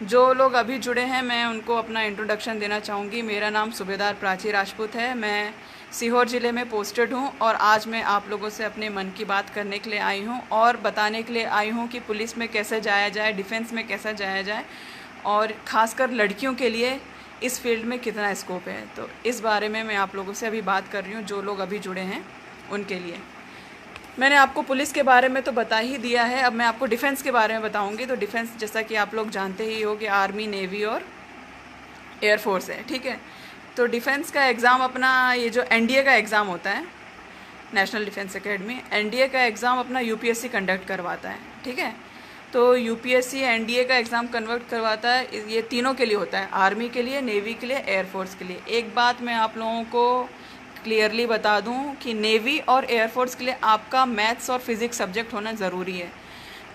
जो लोग अभी जुड़े हैं, मैं उनको अपना इंट्रोडक्शन देना चाहूँगी। मेरा नाम सूबेदार प्राची राजपूत है। मैं सीहोर ज़िले में पोस्टेड हूँ और आज मैं आप लोगों से अपने मन की बात करने के लिए आई हूँ और बताने के लिए आई हूँ कि पुलिस में कैसे जाया जाए, डिफेंस में कैसे जाया जाए, और ख़ासकर लड़कियों के लिए इस फील्ड में कितना स्कोप है। तो इस बारे में मैं आप लोगों से अभी बात कर रही हूँ, जो लोग अभी जुड़े हैं उनके लिए। मैंने आपको पुलिस के बारे में तो बता ही दिया है, अब मैं आपको डिफेंस के बारे में बताऊंगी। तो डिफेंस, जैसा कि आप लोग जानते ही हो कि आर्मी, नेवी और एयरफोर्स है। ठीक है, तो डिफेंस का एग्ज़ाम अपना, ये जो NDA का एग्ज़ाम होता है, नेशनल डिफेंस एकेडमी, NDA का एग्ज़ाम अपना UPSC कंडक्ट करवाता है। ठीक है, तो UPSC NDA का एग्ज़ाम कन्वर्ट करवाता है। ये तीनों के लिए होता है, आर्मी के लिए, नेवी के लिए, एयरफोर्स के लिए। एक बात मैं आप लोगों को क्लियरली बता दूं कि नेवी और एयरफोर्स के लिए आपका मैथ्स और फिज़िक्स सब्जेक्ट होना ज़रूरी है।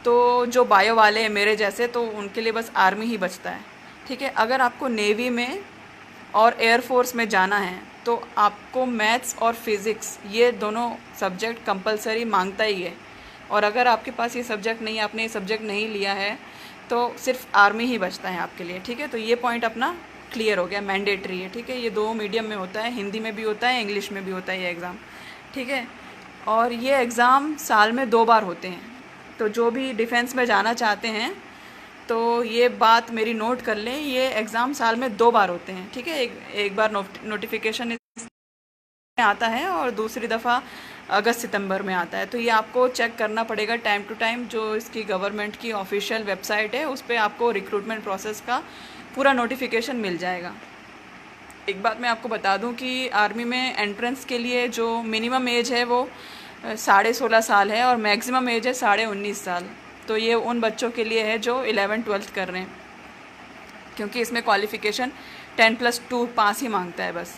तो जो बायो वाले हैं मेरे जैसे, तो उनके लिए बस आर्मी ही बचता है। ठीक है, अगर आपको नेवी में और एयरफोर्स में जाना है तो आपको मैथ्स और फिज़िक्स, ये दोनों सब्जेक्ट कंपलसरी मांगता ही है। और अगर आपके पास ये सब्जेक्ट नहीं है, आपने ये सब्जेक्ट नहीं लिया है, तो सिर्फ आर्मी ही बचता है आपके लिए। ठीक है, तो ये पॉइंट अपना क्लियर हो गया, मैंडेटरी है। ठीक है, ये 2 मीडियम में होता है, हिंदी में भी होता है, इंग्लिश में भी होता है ये एग्ज़ाम। ठीक है, और ये एग्ज़ाम साल में 2 बार होते हैं। तो जो भी डिफेंस में जाना चाहते हैं तो ये बात मेरी नोट कर लें, ये एग्ज़ाम साल में 2 बार होते हैं। ठीक है, एक बार नोटिफिकेशन आता है और दूसरी दफ़ा अगस्त सितंबर में आता है। तो ये आपको चेक करना पड़ेगा टाइम टू टाइम। जो इसकी गवर्नमेंट की ऑफिशियल वेबसाइट है, उस पर आपको रिक्रूटमेंट प्रोसेस का पूरा नोटिफिकेशन मिल जाएगा। एक बात मैं आपको बता दूं कि आर्मी में एंट्रेंस के लिए जो मिनिमम एज है वो 16.5 साल है और मैक्सिमम एज है 19.5 साल। तो ये उन बच्चों के लिए है जो 11th-12th कर रहे हैं, क्योंकि इसमें क्वालिफ़िकेशन 10+2 पास ही मांगता है बस।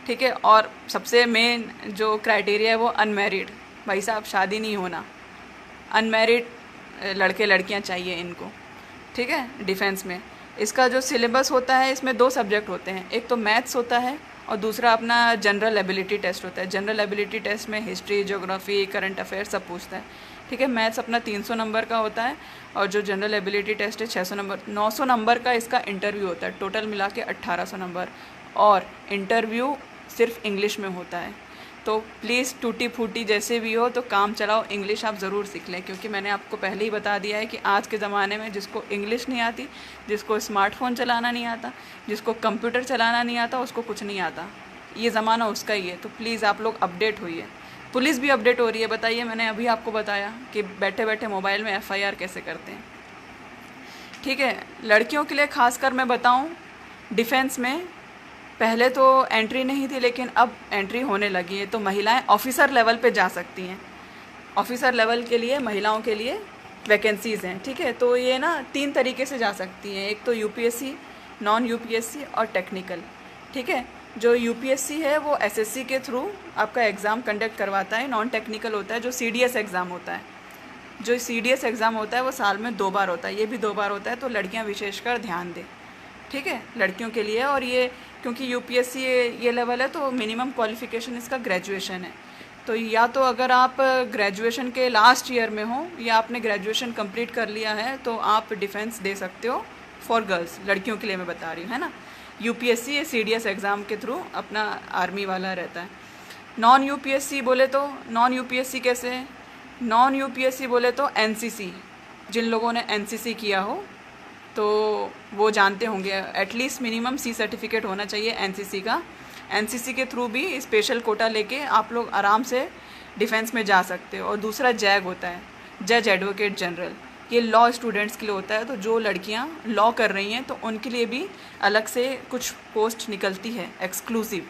ठीक है, और सबसे मेन जो क्राइटेरिया है वो अनमैरिड। भाई साहब शादी नहीं होना, अनमैरिड लड़के लड़कियां चाहिए इनको। ठीक है, डिफेंस में इसका जो सिलेबस होता है, इसमें 2 सब्जेक्ट होते हैं, एक तो मैथ्स होता है और दूसरा अपना जनरल एबिलिटी टेस्ट होता है। जनरल एबिलिटी टेस्ट में हिस्ट्री, ज्योग्राफी, करंट अफेयर सब पूछता है। ठीक है, मैथ्स अपना 300 नंबर का होता है और जो जनरल एबिलिटी टेस्ट है 600 नंबर, 900 नंबर का इसका इंटरव्यू होता है। टोटल मिला के 1800 नंबर, और इंटरव्यू सिर्फ इंग्लिश में होता है। तो प्लीज़ टूटी फूटी जैसे भी हो तो काम चलाओ, इंग्लिश आप ज़रूर सीख लें, क्योंकि मैंने आपको पहले ही बता दिया है कि आज के ज़माने में जिसको इंग्लिश नहीं आती, जिसको स्मार्टफोन चलाना नहीं आता, जिसको कंप्यूटर चलाना नहीं आता, उसको कुछ नहीं आता। ये ज़माना उसका ही है। तो प्लीज़ आप लोग अपडेट होइए। पुलिस भी अपडेट हो रही है। बताइए, मैंने अभी आपको बताया कि बैठे बैठे मोबाइल में FIR कैसे करते हैं। ठीक है, लड़कियों के लिए ख़ासकर मैं बताऊँ, डिफेंस में पहले तो एंट्री नहीं थी, लेकिन अब एंट्री होने लगी है। तो महिलाएं ऑफिसर लेवल पे जा सकती हैं। ऑफिसर लेवल के लिए महिलाओं के लिए वैकेंसीज़ हैं। ठीक है, तो ये ना 3 तरीके से जा सकती हैं, एक तो UPSC, नॉन UPSC और टेक्निकल। ठीक है, जो UPSC है वो SSC के थ्रू आपका एग्ज़ाम कंडक्ट करवाता है। नॉन टेक्निकल होता है जो CDS एग्ज़ाम होता है। जो CDS एग्ज़ाम होता है वो साल में 2 बार होता है, ये भी 2 बार होता है। तो लड़कियाँ विशेषकर ध्यान दें। ठीक है, लड़कियों के लिए। और ये क्योंकि UPSC ये लेवल है तो मिनिमम क्वालिफ़िकेशन इसका ग्रेजुएशन है। तो या तो अगर आप ग्रेजुएशन के लास्ट ईयर में हो या आपने ग्रेजुएशन कंप्लीट कर लिया है तो आप डिफेंस दे सकते हो फॉर गर्ल्स, लड़कियों के लिए मैं बता रही हूँ, है ना। यूपीएससी या सीडीएस एग्ज़ाम के थ्रू अपना आर्मी वाला रहता है। नॉन यूपीएससी बोले तो नॉन यूपीएससी कैसे है? नॉन यूपीएससी बोले तो एनसीसी, जिन लोगों ने एनसीसी किया हो तो वो जानते होंगे, एटलीस्ट मिनिमम सी सर्टिफिकेट होना चाहिए एनसीसी का। एनसीसी के थ्रू भी स्पेशल कोटा लेके आप लोग आराम से डिफेंस में जा सकते हो। और दूसरा जैग होता है, जज एडवोकेट जनरल, ये लॉ स्टूडेंट्स के लिए होता है। तो जो लड़कियां लॉ कर रही हैं तो उनके लिए भी अलग से कुछ पोस्ट निकलती है एक्सक्लूसिव,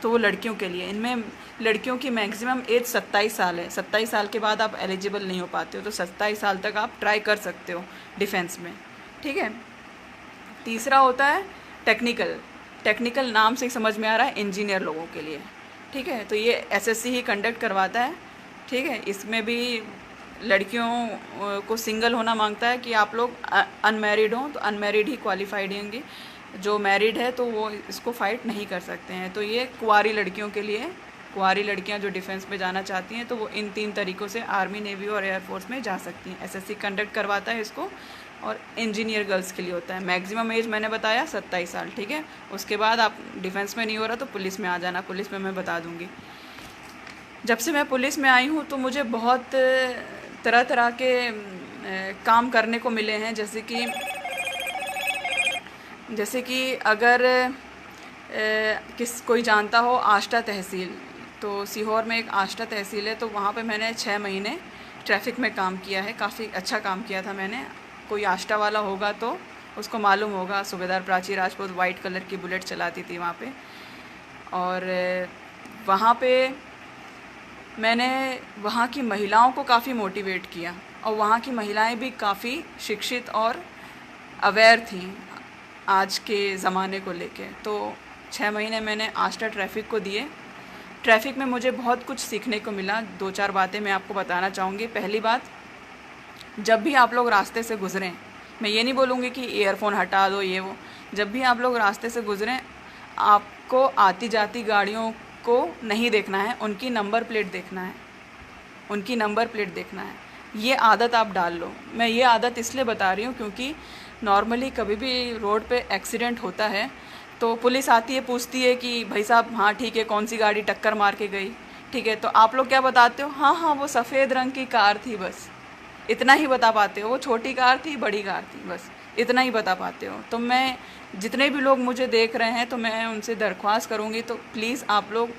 तो वो लड़कियों के लिए। इनमें लड़कियों की मैक्सिमम एज 27 साल है। 27 साल के बाद आप एलिजिबल नहीं हो पाते हो, तो 27 साल तक आप ट्राई कर सकते हो डिफेंस में, ठीक है। तीसरा होता है टेक्निकल। टेक्निकल नाम से ही समझ में आ रहा है इंजीनियर लोगों के लिए, ठीक है। तो ये एसएससी ही कंडक्ट करवाता है, ठीक है। इसमें भी लड़कियों को सिंगल होना मांगता है कि आप लोग अनमैरिड हों, तो अनमैरिड ही क्वालिफाइड होंगी। जो मैरिड है तो वो इसको फाइट नहीं कर सकते हैं। तो ये कुंवारी लड़कियों के लिए, कुंवारी लड़कियां जो डिफेंस में जाना चाहती हैं तो वो इन 3 तरीक़ों से आर्मी, नेवी और एयरफोर्स में जा सकती हैं। एसएससी कंडक्ट करवाता है इसको। और इंजीनियर गर्ल्स के लिए होता है। मैक्सिमम एज मैंने बताया 27 साल, ठीक है। उसके बाद आप डिफेंस में नहीं हो रहा तो पुलिस में आ जाना, पुलिस में मैं बता दूँगी। जब से मैं पुलिस में आई हूँ तो मुझे बहुत तरह तरह के काम करने को मिले हैं। जैसे कि अगर कोई जानता हो आष्टा तहसील, तो सीहोर में एक आष्टा तहसील है, तो वहाँ पे मैंने 6 महीने ट्रैफिक में काम किया है। काफ़ी अच्छा काम किया था मैंने। कोई आष्टा वाला होगा तो उसको मालूम होगा, सूबेदार प्राची राजपूत वाइट कलर की बुलेट चलाती थी वहाँ पे। और वहाँ पे मैंने वहाँ की महिलाओं को काफ़ी मोटिवेट किया, और वहाँ की महिलाएं भी काफ़ी शिक्षित और अवेयर थीं आज के ज़माने को लेके। तो 6 महीने मैंने आष्टा ट्रैफिक को दिए। ट्रैफिक में मुझे बहुत कुछ सीखने को मिला। 2-4 बातें मैं आपको बताना चाहूँगी। पहली बात, जब भी आप लोग रास्ते से गुज़रें, मैं ये नहीं बोलूँगी कि ईयरफोन हटा दो ये वो, जब भी आप लोग रास्ते से गुज़रें आपको आती जाती गाड़ियों को नहीं देखना है, उनकी नंबर प्लेट देखना है, उनकी नंबर प्लेट देखना है। ये आदत आप डाल लो। मैं ये आदत इसलिए बता रही हूँ क्योंकि नॉर्मली कभी भी रोड पे एक्सीडेंट होता है तो पुलिस आती है, पूछती है कि भाई साहब हाँ ठीक है, कौन सी गाड़ी टक्कर मार के गई, ठीक है। तो आप लोग क्या बताते हो? हाँ हाँ वो सफ़ेद रंग की कार थी, बस इतना ही बता पाते हो। वो छोटी कार थी, बड़ी कार थी, बस इतना ही बता पाते हो। तो मैं, जितने भी लोग मुझे देख रहे हैं, तो मैं उनसे दरख्वास्त करूँगी, तो प्लीज़ आप लोग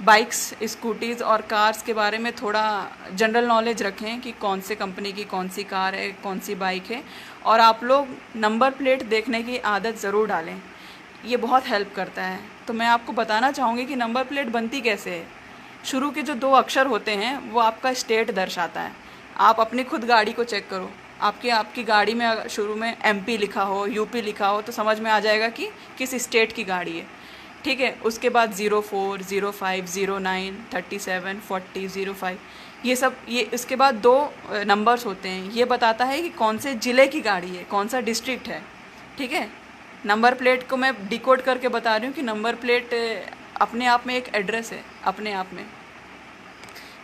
बाइक्स, स्कूटीज़ और कार्स के बारे में थोड़ा जनरल नॉलेज रखें कि कौन से कंपनी की कौन सी कार है, कौन सी बाइक है। और आप लोग नंबर प्लेट देखने की आदत ज़रूर डालें, ये बहुत हेल्प करता है। तो मैं आपको बताना चाहूँगी कि नंबर प्लेट बनती कैसे है। शुरू के जो 2 अक्षर होते हैं वो आपका स्टेट दर्शाता है। आप अपनी खुद गाड़ी को चेक करो, आपकी गाड़ी में शुरू में MP लिखा हो, UP लिखा हो, तो समझ में आ जाएगा कि किस स्टेट की गाड़ी है, ठीक है। उसके बाद 04, 05, 09, 37, 40, 05, ये सब, ये इसके बाद 2 नंबर्स होते हैं। ये बताता है कि कौन से ज़िले की गाड़ी है, कौन सा डिस्ट्रिक्ट है, ठीक है। नंबर प्लेट को मैं डिकोड करके बता रही हूँ कि नंबर प्लेट अपने आप में एक एड्रेस है, अपने आप में।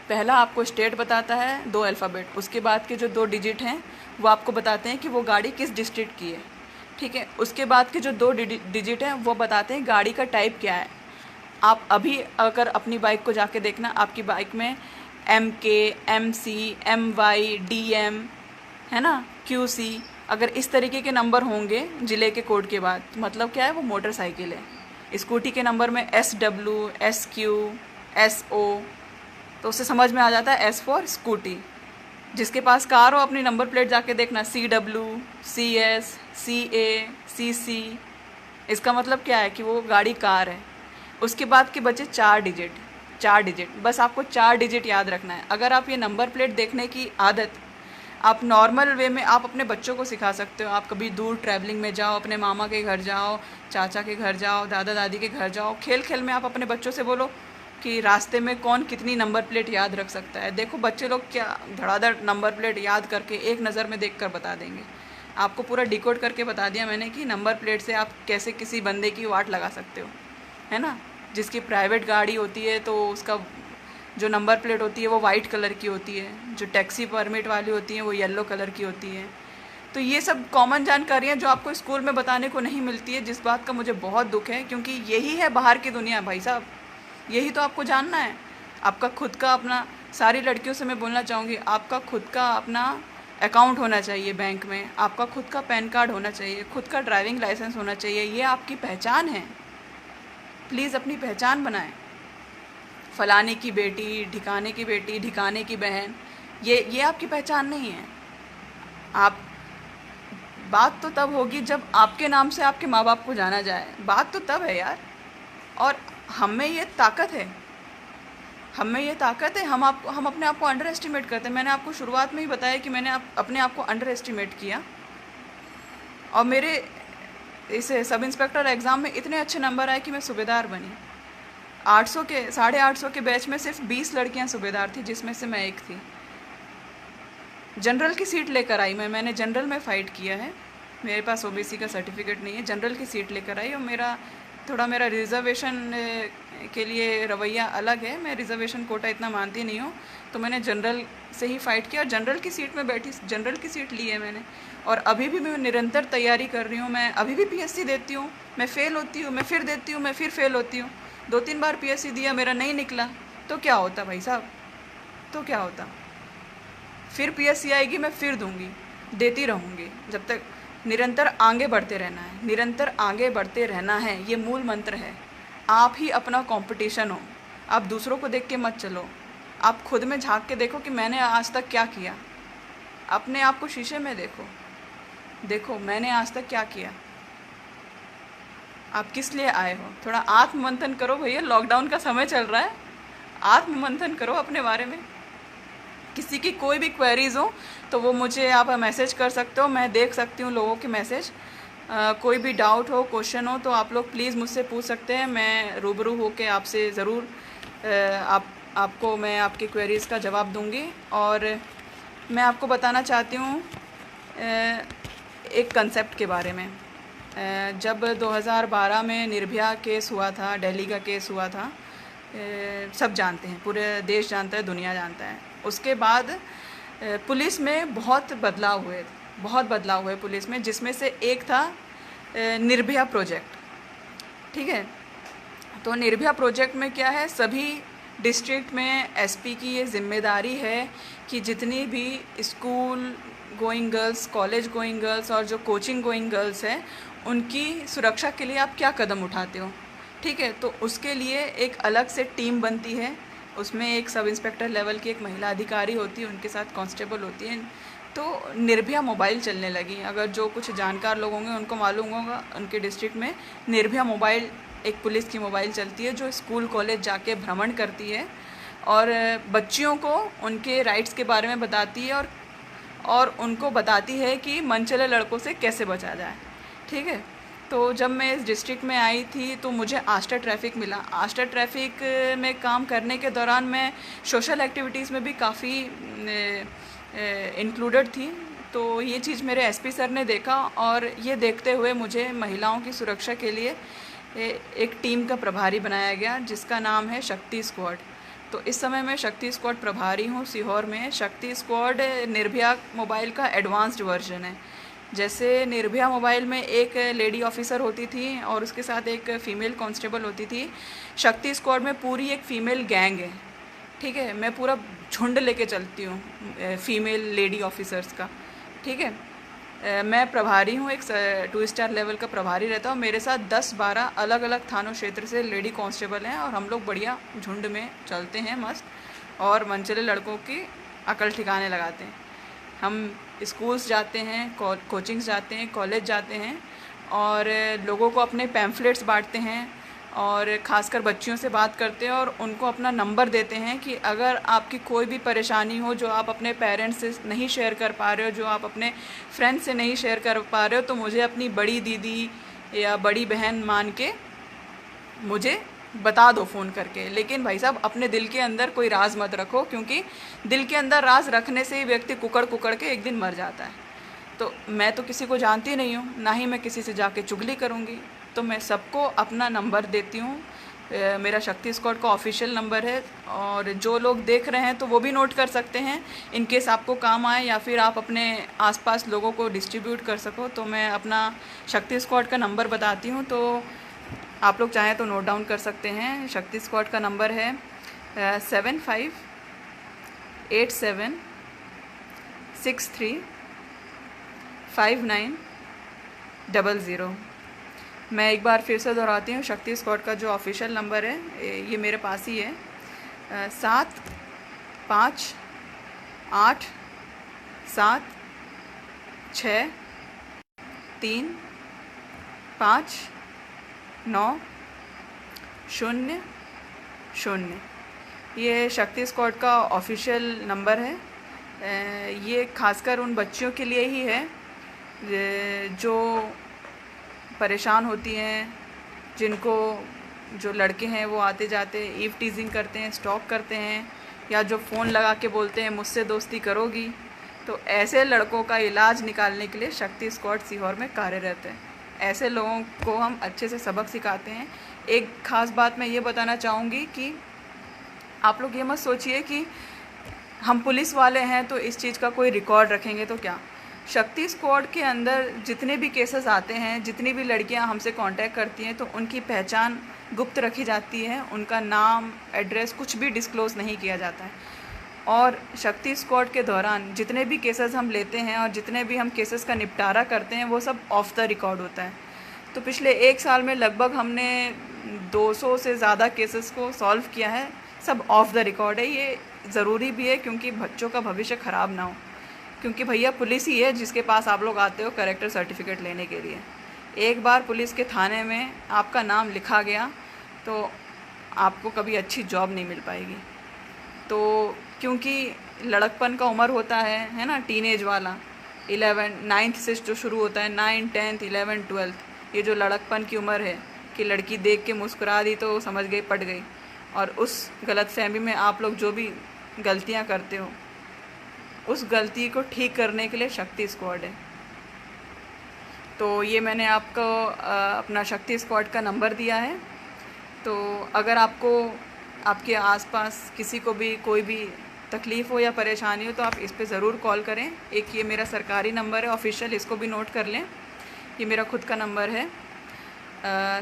पहला आपको स्टेट बताता है, 2 अल्फ़ाबेट, उसके बाद के जो 2 डिजिट हैं वो आपको बताते हैं कि वो गाड़ी किस डिस्ट्रिक्ट की है, ठीक है। उसके बाद के जो 2 डिजिट हैं वो बताते हैं गाड़ी का टाइप क्या है। आप अभी अगर अपनी बाइक को जाके देखना, आपकी बाइक में MK, MC, MY, DM है ना, QC, अगर इस तरीके के नंबर होंगे ज़िले के कोड के बाद, तो मतलब क्या है, वो मोटरसाइकिल है। स्कूटी के नंबर में SW, SQ, SO, तो उससे समझ में आ जाता है S फॉर स्कूटी। जिसके पास कार हो अपनी नंबर प्लेट जाके देखना, CW, CS, CA, CC, इसका मतलब क्या है कि वो गाड़ी कार है। उसके बाद के बचे 4 डिजिट, बस आपको 4 डिजिट याद रखना है। अगर आप ये नंबर प्लेट देखने की आदत आप नॉर्मल वे में आप अपने बच्चों को सिखा सकते हो। आप कभी दूर ट्रैवलिंग में जाओ, अपने मामा के घर जाओ, चाचा के घर जाओ, दादा दादी के घर जाओ, खेल खेल में आप अपने बच्चों से बोलो कि रास्ते में कौन कितनी नंबर प्लेट याद रख सकता है। देखो बच्चे लोग क्या धड़ाधड़ नंबर प्लेट याद करके एक नज़र में देखकर बता देंगे। आपको पूरा डिकोड करके बता दिया मैंने कि नंबर प्लेट से आप कैसे किसी बंदे की वाट लगा सकते हो, है ना। जिसकी प्राइवेट गाड़ी होती है तो उसका जो नंबर प्लेट होती है वो वाइट कलर की होती है, जो टैक्सी परमिट वाली होती है वो येलो कलर की होती है। तो ये सब कॉमन जानकारियाँ जो आपको स्कूल में बताने को नहीं मिलती है, जिस बात का मुझे बहुत दुख है, क्योंकि यही है बाहर की दुनिया भाई साहब, यही तो आपको जानना है। आपका खुद का अपना, सारी लड़कियों से मैं बोलना चाहूँगी, आपका खुद का अपना अकाउंट होना चाहिए बैंक में, आपका खुद का पैन कार्ड होना चाहिए, खुद का ड्राइविंग लाइसेंस होना चाहिए। ये आपकी पहचान है, प्लीज़ अपनी पहचान बनाएं। फलाने की बेटी, ढिकाने की बेटी, ढिकाने की बहन, ये आपकी पहचान नहीं है। आप, बात तो तब होगी जब आपके नाम से आपके माँ बाप को जाना जाए, बात तो तब है यार। और हम में ये ताकत है, हम अपने आप को अंडर एस्टिमेट करते हैं। मैंने आपको शुरुआत में ही बताया कि मैंने अपने आप को अंडर एस्टिमेट किया, और मेरे इस सब इंस्पेक्टर एग्ज़ाम में इतने अच्छे नंबर आए कि मैं सूबेदार बनी। 800 के 850 के बैच में सिर्फ 20 लड़कियां सूबेदार थी, जिसमें से मैं एक थी। जनरल की सीट लेकर आई मैंने जनरल में फ़ाइट किया है, मेरे पास ओबीसी का सर्टिफिकेट नहीं है, जनरल की सीट लेकर आई। और मेरा रिज़र्वेशन के लिए रवैया अलग है, मैं रिज़र्वेशन कोटा इतना मानती नहीं हूँ, तो मैंने जनरल से ही फ़ाइट किया और जनरल की सीट में बैठी, जनरल की सीट ली है मैंने। और अभी भी मैं निरंतर तैयारी कर रही हूँ, मैं अभी भी पीएससी देती हूँ, मैं फ़ेल होती हूँ, मैं फिर देती हूँ, मैं फिर फ़ेल होती हूँ। 2-3 बार पीएससी दिया, मेरा नहीं निकला, तो क्या होता भाई साहब, तो क्या होता। फिर पीएससी आएगी, मैं फिर दूंगी, देती रहूँगी, जब तक। निरंतर आगे बढ़ते रहना है, निरंतर आगे बढ़ते रहना है, ये मूल मंत्र है। आप ही अपना कंपटीशन हो, आप दूसरों को देख के मत चलो, आप खुद में झांक के देखो कि मैंने आज तक क्या किया। अपने आप को शीशे में देखो मैंने आज तक क्या किया, आप किस लिए आए हो। थोड़ा आत्ममंथन करो भैया, लॉकडाउन का समय चल रहा है, आत्ममंथन करो अपने बारे में। किसी की कोई भी क्वेरीज़ हो तो वो मुझे आप मैसेज कर सकते हो, मैं देख सकती हूँ लोगों के मैसेज। कोई भी डाउट हो, क्वेश्चन हो, तो आप लोग प्लीज़ मुझसे पूछ सकते हैं, मैं रूबरू होके आपसे ज़रूर आपको मैं आपकी क्वेरीज़ का जवाब दूंगी। और मैं आपको बताना चाहती हूँ एक कंसेप्ट के बारे में। जब 2012 में निर्भया केस हुआ था, दिल्ली का केस हुआ था, सब जानते हैं, पूरे देश जानता है, दुनिया जानता है। उसके बाद पुलिस में बहुत बदलाव हुए पुलिस में, जिसमें से एक था निर्भया प्रोजेक्ट। ठीक है, तो निर्भया प्रोजेक्ट में क्या है, सभी डिस्ट्रिक्ट में एसपी की ये जिम्मेदारी है कि जितनी भी school going girls, college going girls और जो कोचिंग गोइंग गर्ल्स हैं, उनकी सुरक्षा के लिए आप क्या कदम उठाते हो। ठीक है, तो उसके लिए एक अलग से टीम बनती है, उसमें एक सब इंस्पेक्टर लेवल की एक महिला अधिकारी होती है, उनके साथ कांस्टेबल होती है। तो निर्भया मोबाइल चलने लगी, अगर जो कुछ जानकार लोग होंगे उनको मालूम होगा, उनके डिस्ट्रिक्ट में निर्भया मोबाइल, एक पुलिस की मोबाइल चलती है जो स्कूल कॉलेज जाके भ्रमण करती है और बच्चियों को उनके राइट्स के बारे में बताती है और उनको बताती है कि मनचले लड़कों से कैसे बचा जाए। ठीक है, तो जब मैं इस डिस्ट्रिक्ट में आई थी तो मुझे आस्टर ट्रैफिक मिला। आस्टर ट्रैफिक में काम करने के दौरान मैं सोशल एक्टिविटीज़ में भी काफ़ी इंक्लूडेड थी। तो ये चीज़ मेरे एसपी सर ने देखा और ये देखते हुए मुझे महिलाओं की सुरक्षा के लिए एक टीम का प्रभारी बनाया गया, जिसका नाम है शक्ति स्क्वाड। तो इस समय मैं शक्ति स्क्वाड प्रभारी हूँ सीहोर में। शक्ति स्क्वाड निर्भया मोबाइल का एडवांस्ड वर्जन है। जैसे निर्भया मोबाइल में एक लेडी ऑफिसर होती थी और उसके साथ एक फ़ीमेल कांस्टेबल होती थी, शक्ति स्क्वाड में पूरी एक फ़ीमेल गैंग है। ठीक है, मैं पूरा झुंड लेके चलती हूँ फ़ीमेल लेडी ऑफिसर्स का। ठीक है, मैं प्रभारी हूँ, एक 2 स्टार लेवल का प्रभारी रहता हूँ। मेरे साथ 10-12 अलग अलग थानों क्षेत्र से लेडी कांस्टेबल हैं और हम लोग बढ़िया झुंड में चलते हैं मस्त, और मनचले लड़कों की अकल ठिकाने लगाते हैं। हम स्कूल्स जाते हैं, कोचिंग्स जाते हैं, कॉलेज जाते हैं और लोगों को अपने पैम्फलेट्स बांटते हैं और ख़ासकर बच्चियों से बात करते हैं और उनको अपना नंबर देते हैं कि अगर आपकी कोई भी परेशानी हो जो आप अपने पेरेंट्स से नहीं शेयर कर पा रहे हो, जो आप अपने फ्रेंड्स से नहीं शेयर कर पा रहे हो, तो मुझे अपनी बड़ी दीदी या बड़ी बहन मान के मुझे बता दो फ़ोन करके। लेकिन भाई साहब, अपने दिल के अंदर कोई राज मत रखो, क्योंकि दिल के अंदर राज रखने से ही व्यक्ति कुकड़ कुकड़ के एक दिन मर जाता है। तो मैं तो किसी को जानती नहीं हूँ, ना ही मैं किसी से जाके चुगली करूँगी, तो मैं सबको अपना नंबर देती हूँ मेरा शक्ति स्क्वाड का ऑफिशियल नंबर है, और जो लोग देख रहे हैं तो वो भी नोट कर सकते हैं इन केस आपको काम आए, या फिर आप अपने आसपास लोगों को डिस्ट्रीब्यूट कर सको। तो मैं अपना शक्ति स्क्वाड का नंबर बताती हूँ, तो आप लोग चाहें तो नोट डाउन कर सकते हैं। शक्ति स्क्वाड का नंबर है 7587635900। मैं एक बार फिर से दोहराती हूँ, शक्ति स्क्वाड का जो ऑफिशियल नंबर है ये मेरे पास ही है, 7587635900। ये शक्ति स्क्वाड का ऑफिशियल नंबर है। ये खासकर उन बच्चियों के लिए ही है जो परेशान होती हैं, जिनको जो लड़के हैं वो आते जाते ईव टीजिंग करते हैं, स्टॉक करते हैं, या जो फ़ोन लगा के बोलते हैं मुझसे दोस्ती करोगी। तो ऐसे लड़कों का इलाज निकालने के लिए शक्ति स्क्वाड सीहोर में कार्यरत है। ऐसे लोगों को हम अच्छे से सबक सिखाते हैं। एक ख़ास बात मैं ये बताना चाहूँगी कि आप लोग ये मत सोचिए कि हम पुलिस वाले हैं तो इस चीज़ का कोई रिकॉर्ड रखेंगे तो क्या। शक्ति स्क्वाड के अंदर जितने भी केसेस आते हैं, जितनी भी लड़कियां हमसे कांटेक्ट करती हैं, तो उनकी पहचान गुप्त रखी जाती है। उनका नाम, एड्रेस कुछ भी डिस्क्लोज़ नहीं किया जाता है। और शक्ति स्क्वाड के दौरान जितने भी केसेस हम लेते हैं और जितने भी हम केसेस का निपटारा करते हैं वो सब ऑफ द रिकॉर्ड होता है। तो पिछले 1 साल में लगभग हमने 200 से ज़्यादा केसेस को सॉल्व किया है। सब ऑफ द रिकॉर्ड है। ये ज़रूरी भी है क्योंकि बच्चों का भविष्य ख़राब ना हो। क्योंकि भैया पुलिस ही है जिसके पास आप लोग आते हो कैरेक्टर सर्टिफिकेट लेने के लिए। एक बार पुलिस के थाने में आपका नाम लिखा गया तो आपको कभी अच्छी जॉब नहीं मिल पाएगी। तो क्योंकि लड़कपन का उम्र होता है ना, टीनेज वाला, 9th से जो शुरू होता है, 9, 10th, 11, 12, ये जो लड़कपन की उम्र है कि लड़की देख के मुस्कुरा दी तो समझ गई पट गई। और उस गलतफहमी में आप लोग जो भी गलतियां करते हो, उस गलती को ठीक करने के लिए शक्ति स्क्वाड है। तो ये मैंने आपको अपना शक्ति स्क्वाड का नंबर दिया है। तो अगर आपको आपके आसपास किसी को भी कोई भी तकलीफ़ हो या परेशानी हो तो आप इस पे ज़रूर कॉल करें। एक ये मेरा सरकारी नंबर है ऑफिशियल, इसको भी नोट कर लें। ये मेरा खुद का नंबर है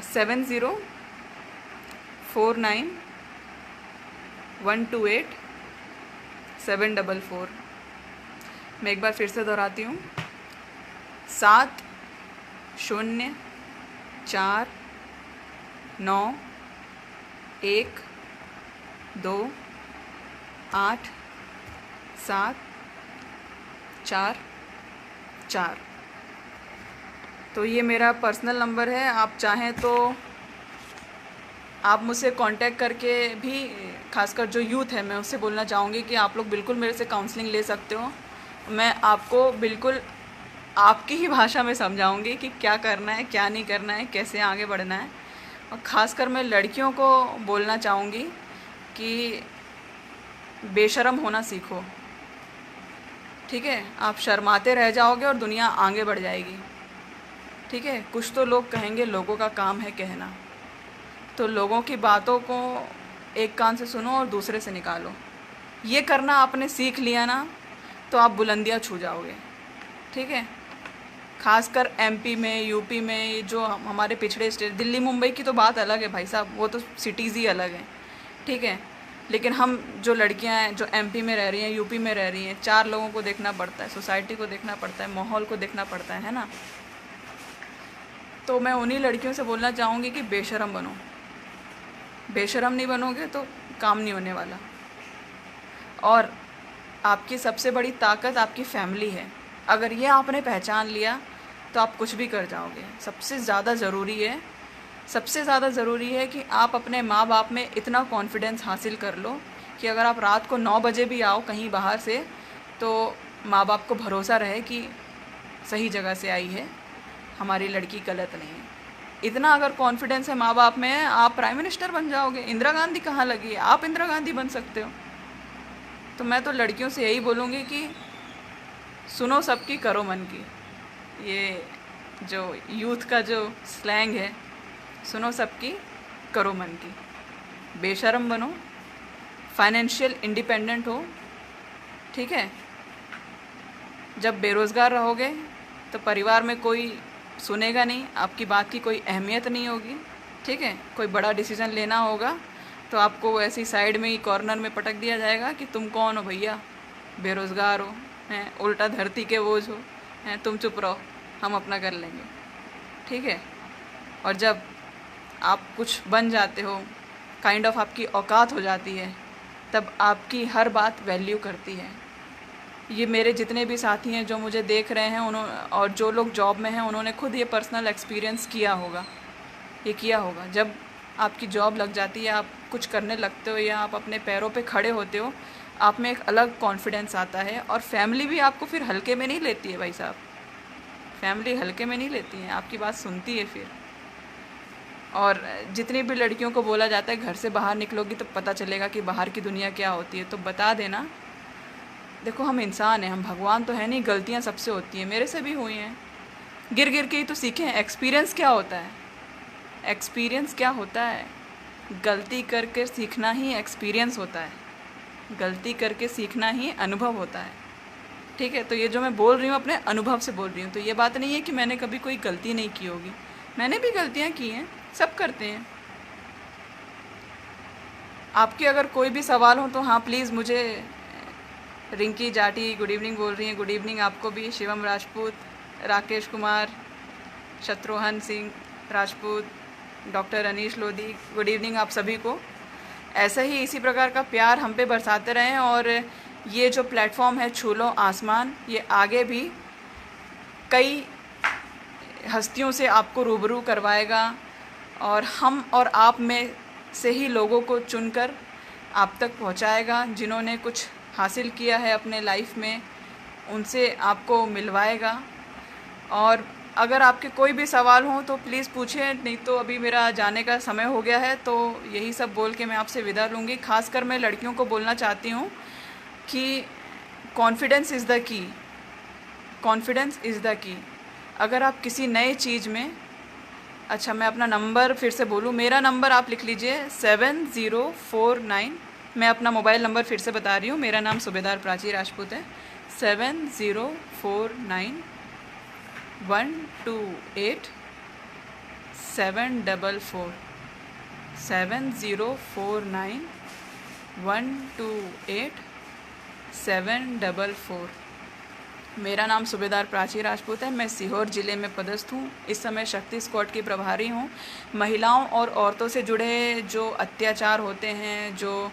7049128744। मैं एक बार फिर से दोहराती हूँ, 7049128744। तो ये मेरा पर्सनल नंबर है। आप चाहें तो आप मुझसे कांटेक्ट करके भी, खासकर जो यूथ है, मैं उससे बोलना चाहूँगी कि आप लोग बिल्कुल मेरे से काउंसलिंग ले सकते हो। मैं आपको बिल्कुल आपकी ही भाषा में समझाऊंगी कि क्या करना है, क्या नहीं करना है, कैसे आगे बढ़ना है। और ख़ासकर मैं लड़कियों को बोलना चाहूँगी कि बेशर्म होना सीखो। ठीक है, आप शर्माते रह जाओगे और दुनिया आगे बढ़ जाएगी। ठीक है, कुछ तो लोग कहेंगे, लोगों का काम है कहना। तो लोगों की बातों को एक कान से सुनो और दूसरे से निकालो। ये करना आपने सीख लिया ना तो आप बुलंदियाँ छू जाओगे। ठीक है, खासकर एमपी में, यूपी में, जो हमारे पिछड़े स्टेट, दिल्ली मुंबई की तो बात अलग है भाई साहब, वो तो सिटीज़ ही अलग हैं। ठीक है, लेकिन हम जो लड़कियां हैं जो एमपी में रह रही हैं, यूपी में रह रही हैं, 4 लोगों को देखना पड़ता है, सोसाइटी को देखना पड़ता है, माहौल को देखना पड़ता है ना। तो मैं उन्हीं लड़कियों से बोलना चाहूँगी कि बेशर्म बनो। बेशर्म नहीं बनोगे तो काम नहीं होने वाला। और आपकी सबसे बड़ी ताकत आपकी फैमिली है। अगर ये आपने पहचान लिया तो आप कुछ भी कर जाओगे। सबसे ज़्यादा ज़रूरी है कि आप अपने माँ बाप में इतना कॉन्फिडेंस हासिल कर लो कि अगर आप रात को 9 बजे भी आओ कहीं बाहर से तो माँ बाप को भरोसा रहे कि सही जगह से आई है, हमारी लड़की गलत नहीं है। इतना अगर कॉन्फिडेंस है माँ बाप में, आप प्राइम मिनिस्टर बन जाओगे। इंदिरा गांधी कहाँ लगी है, आप इंदिरा गांधी बन सकते हो। तो मैं तो लड़कियों से यही बोलूँगी कि सुनो सबकी, करो मन की। ये जो यूथ का जो स्लैंग है, सुनो सबकी, करो मन की। बेशर्म बनो, फाइनेंशियल इंडिपेंडेंट हो, ठीक है। जब बेरोज़गार रहोगे तो परिवार में कोई सुनेगा नहीं, आपकी बात की कोई अहमियत नहीं होगी, ठीक है। कोई बड़ा डिसीज़न लेना होगा तो आपको ऐसी साइड में ही कॉर्नर में पटक दिया जाएगा कि तुम कौन हो भैया, बेरोज़गार हो, हैं, उल्टा धरती के बोझ हो, हैं, तुम चुप रहो, हम अपना कर लेंगे, ठीक है। और जब आप कुछ बन जाते हो, काइंड ऑफ आपकी औकात हो जाती है, तब आपकी हर बात वैल्यू करती है। ये मेरे जितने भी साथी हैं जो मुझे देख रहे हैं, उन्होंने और जो लोग जॉब में हैं, उन्होंने खुद ये पर्सनल एक्सपीरियंस किया होगा, ये किया होगा। जब आपकी जॉब लग जाती है, आप कुछ करने लगते हो या आप अपने पैरों पे खड़े होते हो, आप में एक अलग कॉन्फिडेंस आता है। और फैमिली भी आपको फिर हल्के में नहीं लेती है भाई साहब, फैमिली हल्के में नहीं लेती है, आपकी बात सुनती है फिर। और जितनी भी लड़कियों को बोला जाता है घर से बाहर निकलोगी तो पता चलेगा कि बाहर की दुनिया क्या होती है, तो बता देना, देखो हम इंसान हैं, हम भगवान तो है नहीं, गलतियां सबसे होती हैं, मेरे से भी हुई हैं, गिर गिर के ही तो सीखे हैं। एक्सपीरियंस क्या होता है, एक्सपीरियंस क्या होता है, गलती करके सीखना ही एक्सपीरियंस होता है, गलती करके सीखना ही अनुभव होता है, ठीक है। तो ये जो मैं बोल रही हूँ अपने अनुभव से बोल रही हूँ, तो ये बात नहीं है कि मैंने कभी कोई गलती नहीं की होगी, मैंने भी गलतियाँ की हैं, सब करते हैं। आपके अगर कोई भी सवाल हो तो हाँ प्लीज़ मुझे, रिंकी जाटी गुड इवनिंग बोल रही हैं, गुड इवनिंग आपको भी, Shivam Rajput, Rakesh Kumar, Shatrughan Singh Rajput, doctor Anish Lodhi, good evening आप सभी को। ऐसा ही इसी प्रकार का प्यार हम पे बरसाते रहें, और ये जो प्लेटफॉर्म है छू लो आसमान, ये आगे भी कई हस्तियों से आपको रूबरू करवाएगा, और हम और आप में से ही लोगों को चुनकर आप तक पहुंचाएगा। जिन्होंने कुछ हासिल किया है अपने लाइफ में, उनसे आपको मिलवाएगा। और अगर आपके कोई भी सवाल हो तो प्लीज़ पूछें, नहीं तो अभी मेरा जाने का समय हो गया है। तो यही सब बोल के मैं आपसे विदा लूँगी। खासकर मैं लड़कियों को बोलना चाहती हूँ कि confidence is the key, confidence is the key. अगर आप किसी नए चीज़ में, अच्छा मैं अपना नंबर फिर से बोलूँ, मेरा नंबर आप लिख लीजिए 7049, मैं अपना मोबाइल नंबर फिर से बता रही हूँ, मेरा नाम सूबेदार प्राची राजपूत है, 7049 128 744, 7049 128 744। मेरा नाम सूबेदार प्राची राजपूत है, मैं सीहोर ज़िले में पदस्थ हूँ। इस समय शक्ति स्क्वाड की प्रभारी हूँ। महिलाओं और औरतों से जुड़े जो अत्याचार होते हैं, जो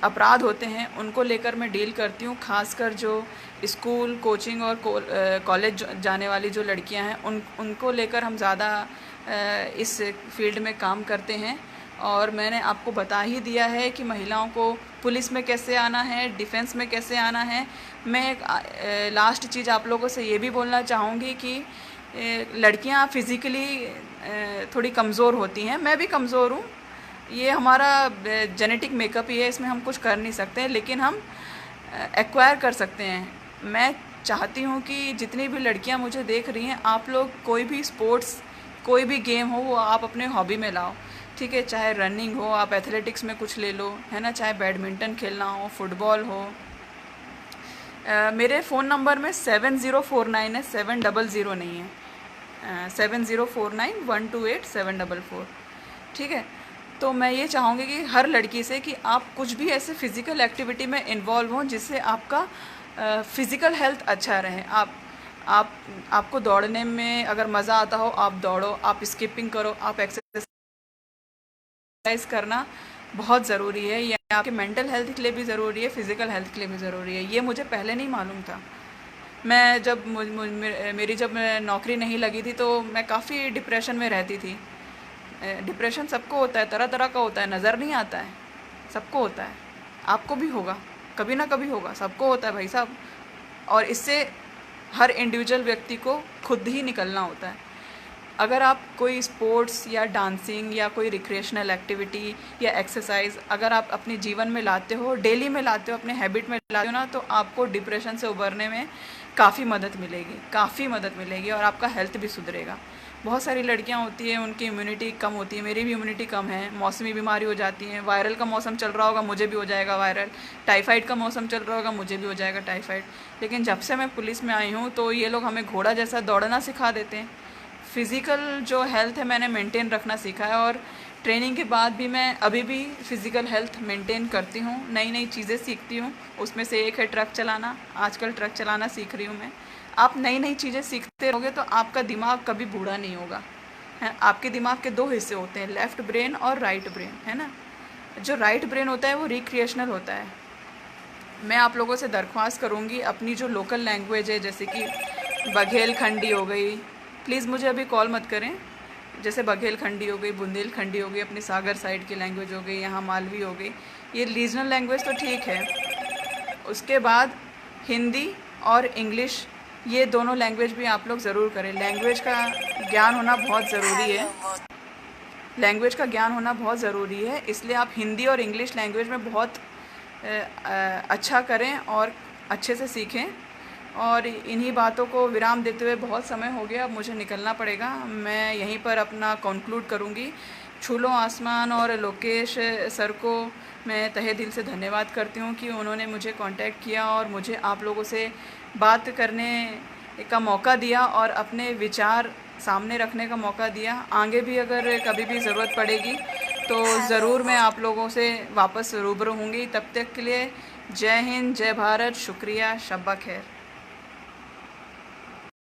अपराध होते हैं, उनको लेकर मैं डील करती हूँ। खासकर जो स्कूल, कोचिंग और कॉलेज जाने वाली जो लड़कियां हैं, उनको लेकर हम ज़्यादा इस फील्ड में काम करते हैं। और मैंने आपको बता ही दिया है कि महिलाओं को पुलिस में कैसे आना है, डिफेंस में कैसे आना है। मैं एक लास्ट चीज़ आप लोगों से ये भी बोलना चाहूँगी कि लड़कियां फिज़िकली थोड़ी कमज़ोर होती हैं, मैं भी कमज़ोर हूँ, ये हमारा जेनेटिक मेकअप ही है, इसमें हम कुछ कर नहीं सकते, लेकिन हम एक्वायर कर सकते हैं। मैं चाहती हूँ कि जितनी भी लड़कियाँ मुझे देख रही हैं, आप लोग कोई भी स्पोर्ट्स, कोई भी गेम हो, वो आप अपने हॉबी में लाओ, ठीक है। चाहे रनिंग हो, आप एथलेटिक्स में कुछ ले लो, है ना, चाहे बैडमिंटन खेलना हो, फुटबॉल हो। मेरे फ़ोन नंबर में 7049 है, 700 नहीं है, 7049 128 744, ठीक है। तो मैं ये चाहूँगी कि हर लड़की से कि आप कुछ भी ऐसे फ़िज़िकल एक्टिविटी में इन्वॉल्व हों जिससे आपका फ़िज़िकल हेल्थ अच्छा रहे। आपको दौड़ने में अगर मज़ा आता हो, आप दौड़ो, आप स्किपिंग करो, आप एक्सरसाइज करना बहुत ज़रूरी है। ये आपके मेंटल हेल्थ के लिए भी ज़रूरी है, फ़िज़िकल हेल्थ के लिए भी ज़रूरी है। ये मुझे पहले नहीं मालूम था। मैं जब मेरी जब नौकरी नहीं लगी थी तो मैं काफ़ी डिप्रेशन में रहती थी। डिप्रेशन सबको होता है, तरह तरह का होता है, नज़र नहीं आता है, सबको होता है, आपको भी होगा, कभी ना कभी होगा, सबको होता है भाई साहब। और इससे हर इंडिविजुअल व्यक्ति को खुद ही निकलना होता है। अगर आप कोई स्पोर्ट्स या डांसिंग या कोई रिक्रिएशनल एक्टिविटी या एक्सरसाइज अगर आप अपने जीवन में लाते हो, डेली में लाते हो, अपने हैबिट में लाते हो ना, तो आपको डिप्रेशन से उबरने में काफ़ी मदद मिलेगी, काफ़ी मदद मिलेगी, और आपका हेल्थ भी सुधरेगा। बहुत सारी लड़कियां होती हैं उनकी इम्यूनिटी कम होती है, मेरी भी इम्यूनिटी कम है, मौसमी बीमारी हो जाती है, वायरल का मौसम चल रहा होगा मुझे भी हो जाएगा वायरल, टाइफाइड का मौसम चल रहा होगा मुझे भी हो जाएगा टाइफाइड। लेकिन जब से मैं पुलिस में आई हूँ तो ये लोग हमें घोड़ा जैसा दौड़ना सिखा देते हैं। फ़िज़िकल जो हेल्थ है मैंने मेंटेन रखना सीखा है, और ट्रेनिंग के बाद भी मैं अभी भी फ़िज़िकल हेल्थ मेंटेन करती हूँ, नई नई चीज़ें सीखती हूँ। उसमें से एक है ट्रक चलाना, आजकल ट्रक चलाना सीख रही हूँ मैं। आप नई नई चीज़ें सीखते रहोगे तो आपका दिमाग कभी बूढ़ा नहीं होगा, है। आपके दिमाग के दो हिस्से होते हैं, लेफ़्ट ब्रेन और राइट ब्रेन, है ना। जो राइट ब्रेन होता है वो रिक्रिएशनल होता है। मैं आप लोगों से दरख्वास्त करूँगी अपनी जो लोकल लैंग्वेज है, जैसे कि बघेलखंडी हो गई, प्लीज़ मुझे अभी कॉल मत करें, जैसे बघेलखंडी हो गई, बुंदेलखंडी हो गई, अपनी सागर साइड की लैंग्वेज हो गई, यहाँ मालवी हो गई, ये रीजनल लैंग्वेज तो ठीक है। उसके बाद हिंदी और इंग्लिश, ये दोनों लैंग्वेज भी आप लोग ज़रूर करें। लैंग्वेज का ज्ञान होना बहुत ज़रूरी है, लैंग्वेज का ज्ञान होना बहुत ज़रूरी है, इसलिए आप हिंदी और इंग्लिश लैंग्वेज में बहुत अच्छा करें और अच्छे से सीखें। और इन्हीं बातों को विराम देते हुए बहुत समय हो गया, अब मुझे निकलना पड़ेगा, मैं यहीं पर अपना कंक्लूड करूँगी। छूलो आसमान और लोकेश सर को मैं तहे दिल से धन्यवाद करती हूँ कि उन्होंने मुझे कांटेक्ट किया और मुझे आप लोगों से बात करने का मौका दिया और अपने विचार सामने रखने का मौका दिया। आगे भी अगर कभी भी ज़रूरत पड़ेगी तो ज़रूर मैं आप लोगों से वापस रूबरू होंगी। तब तक के लिए जय हिंद, जय भारत, शुक्रिया, शब्बा खैर।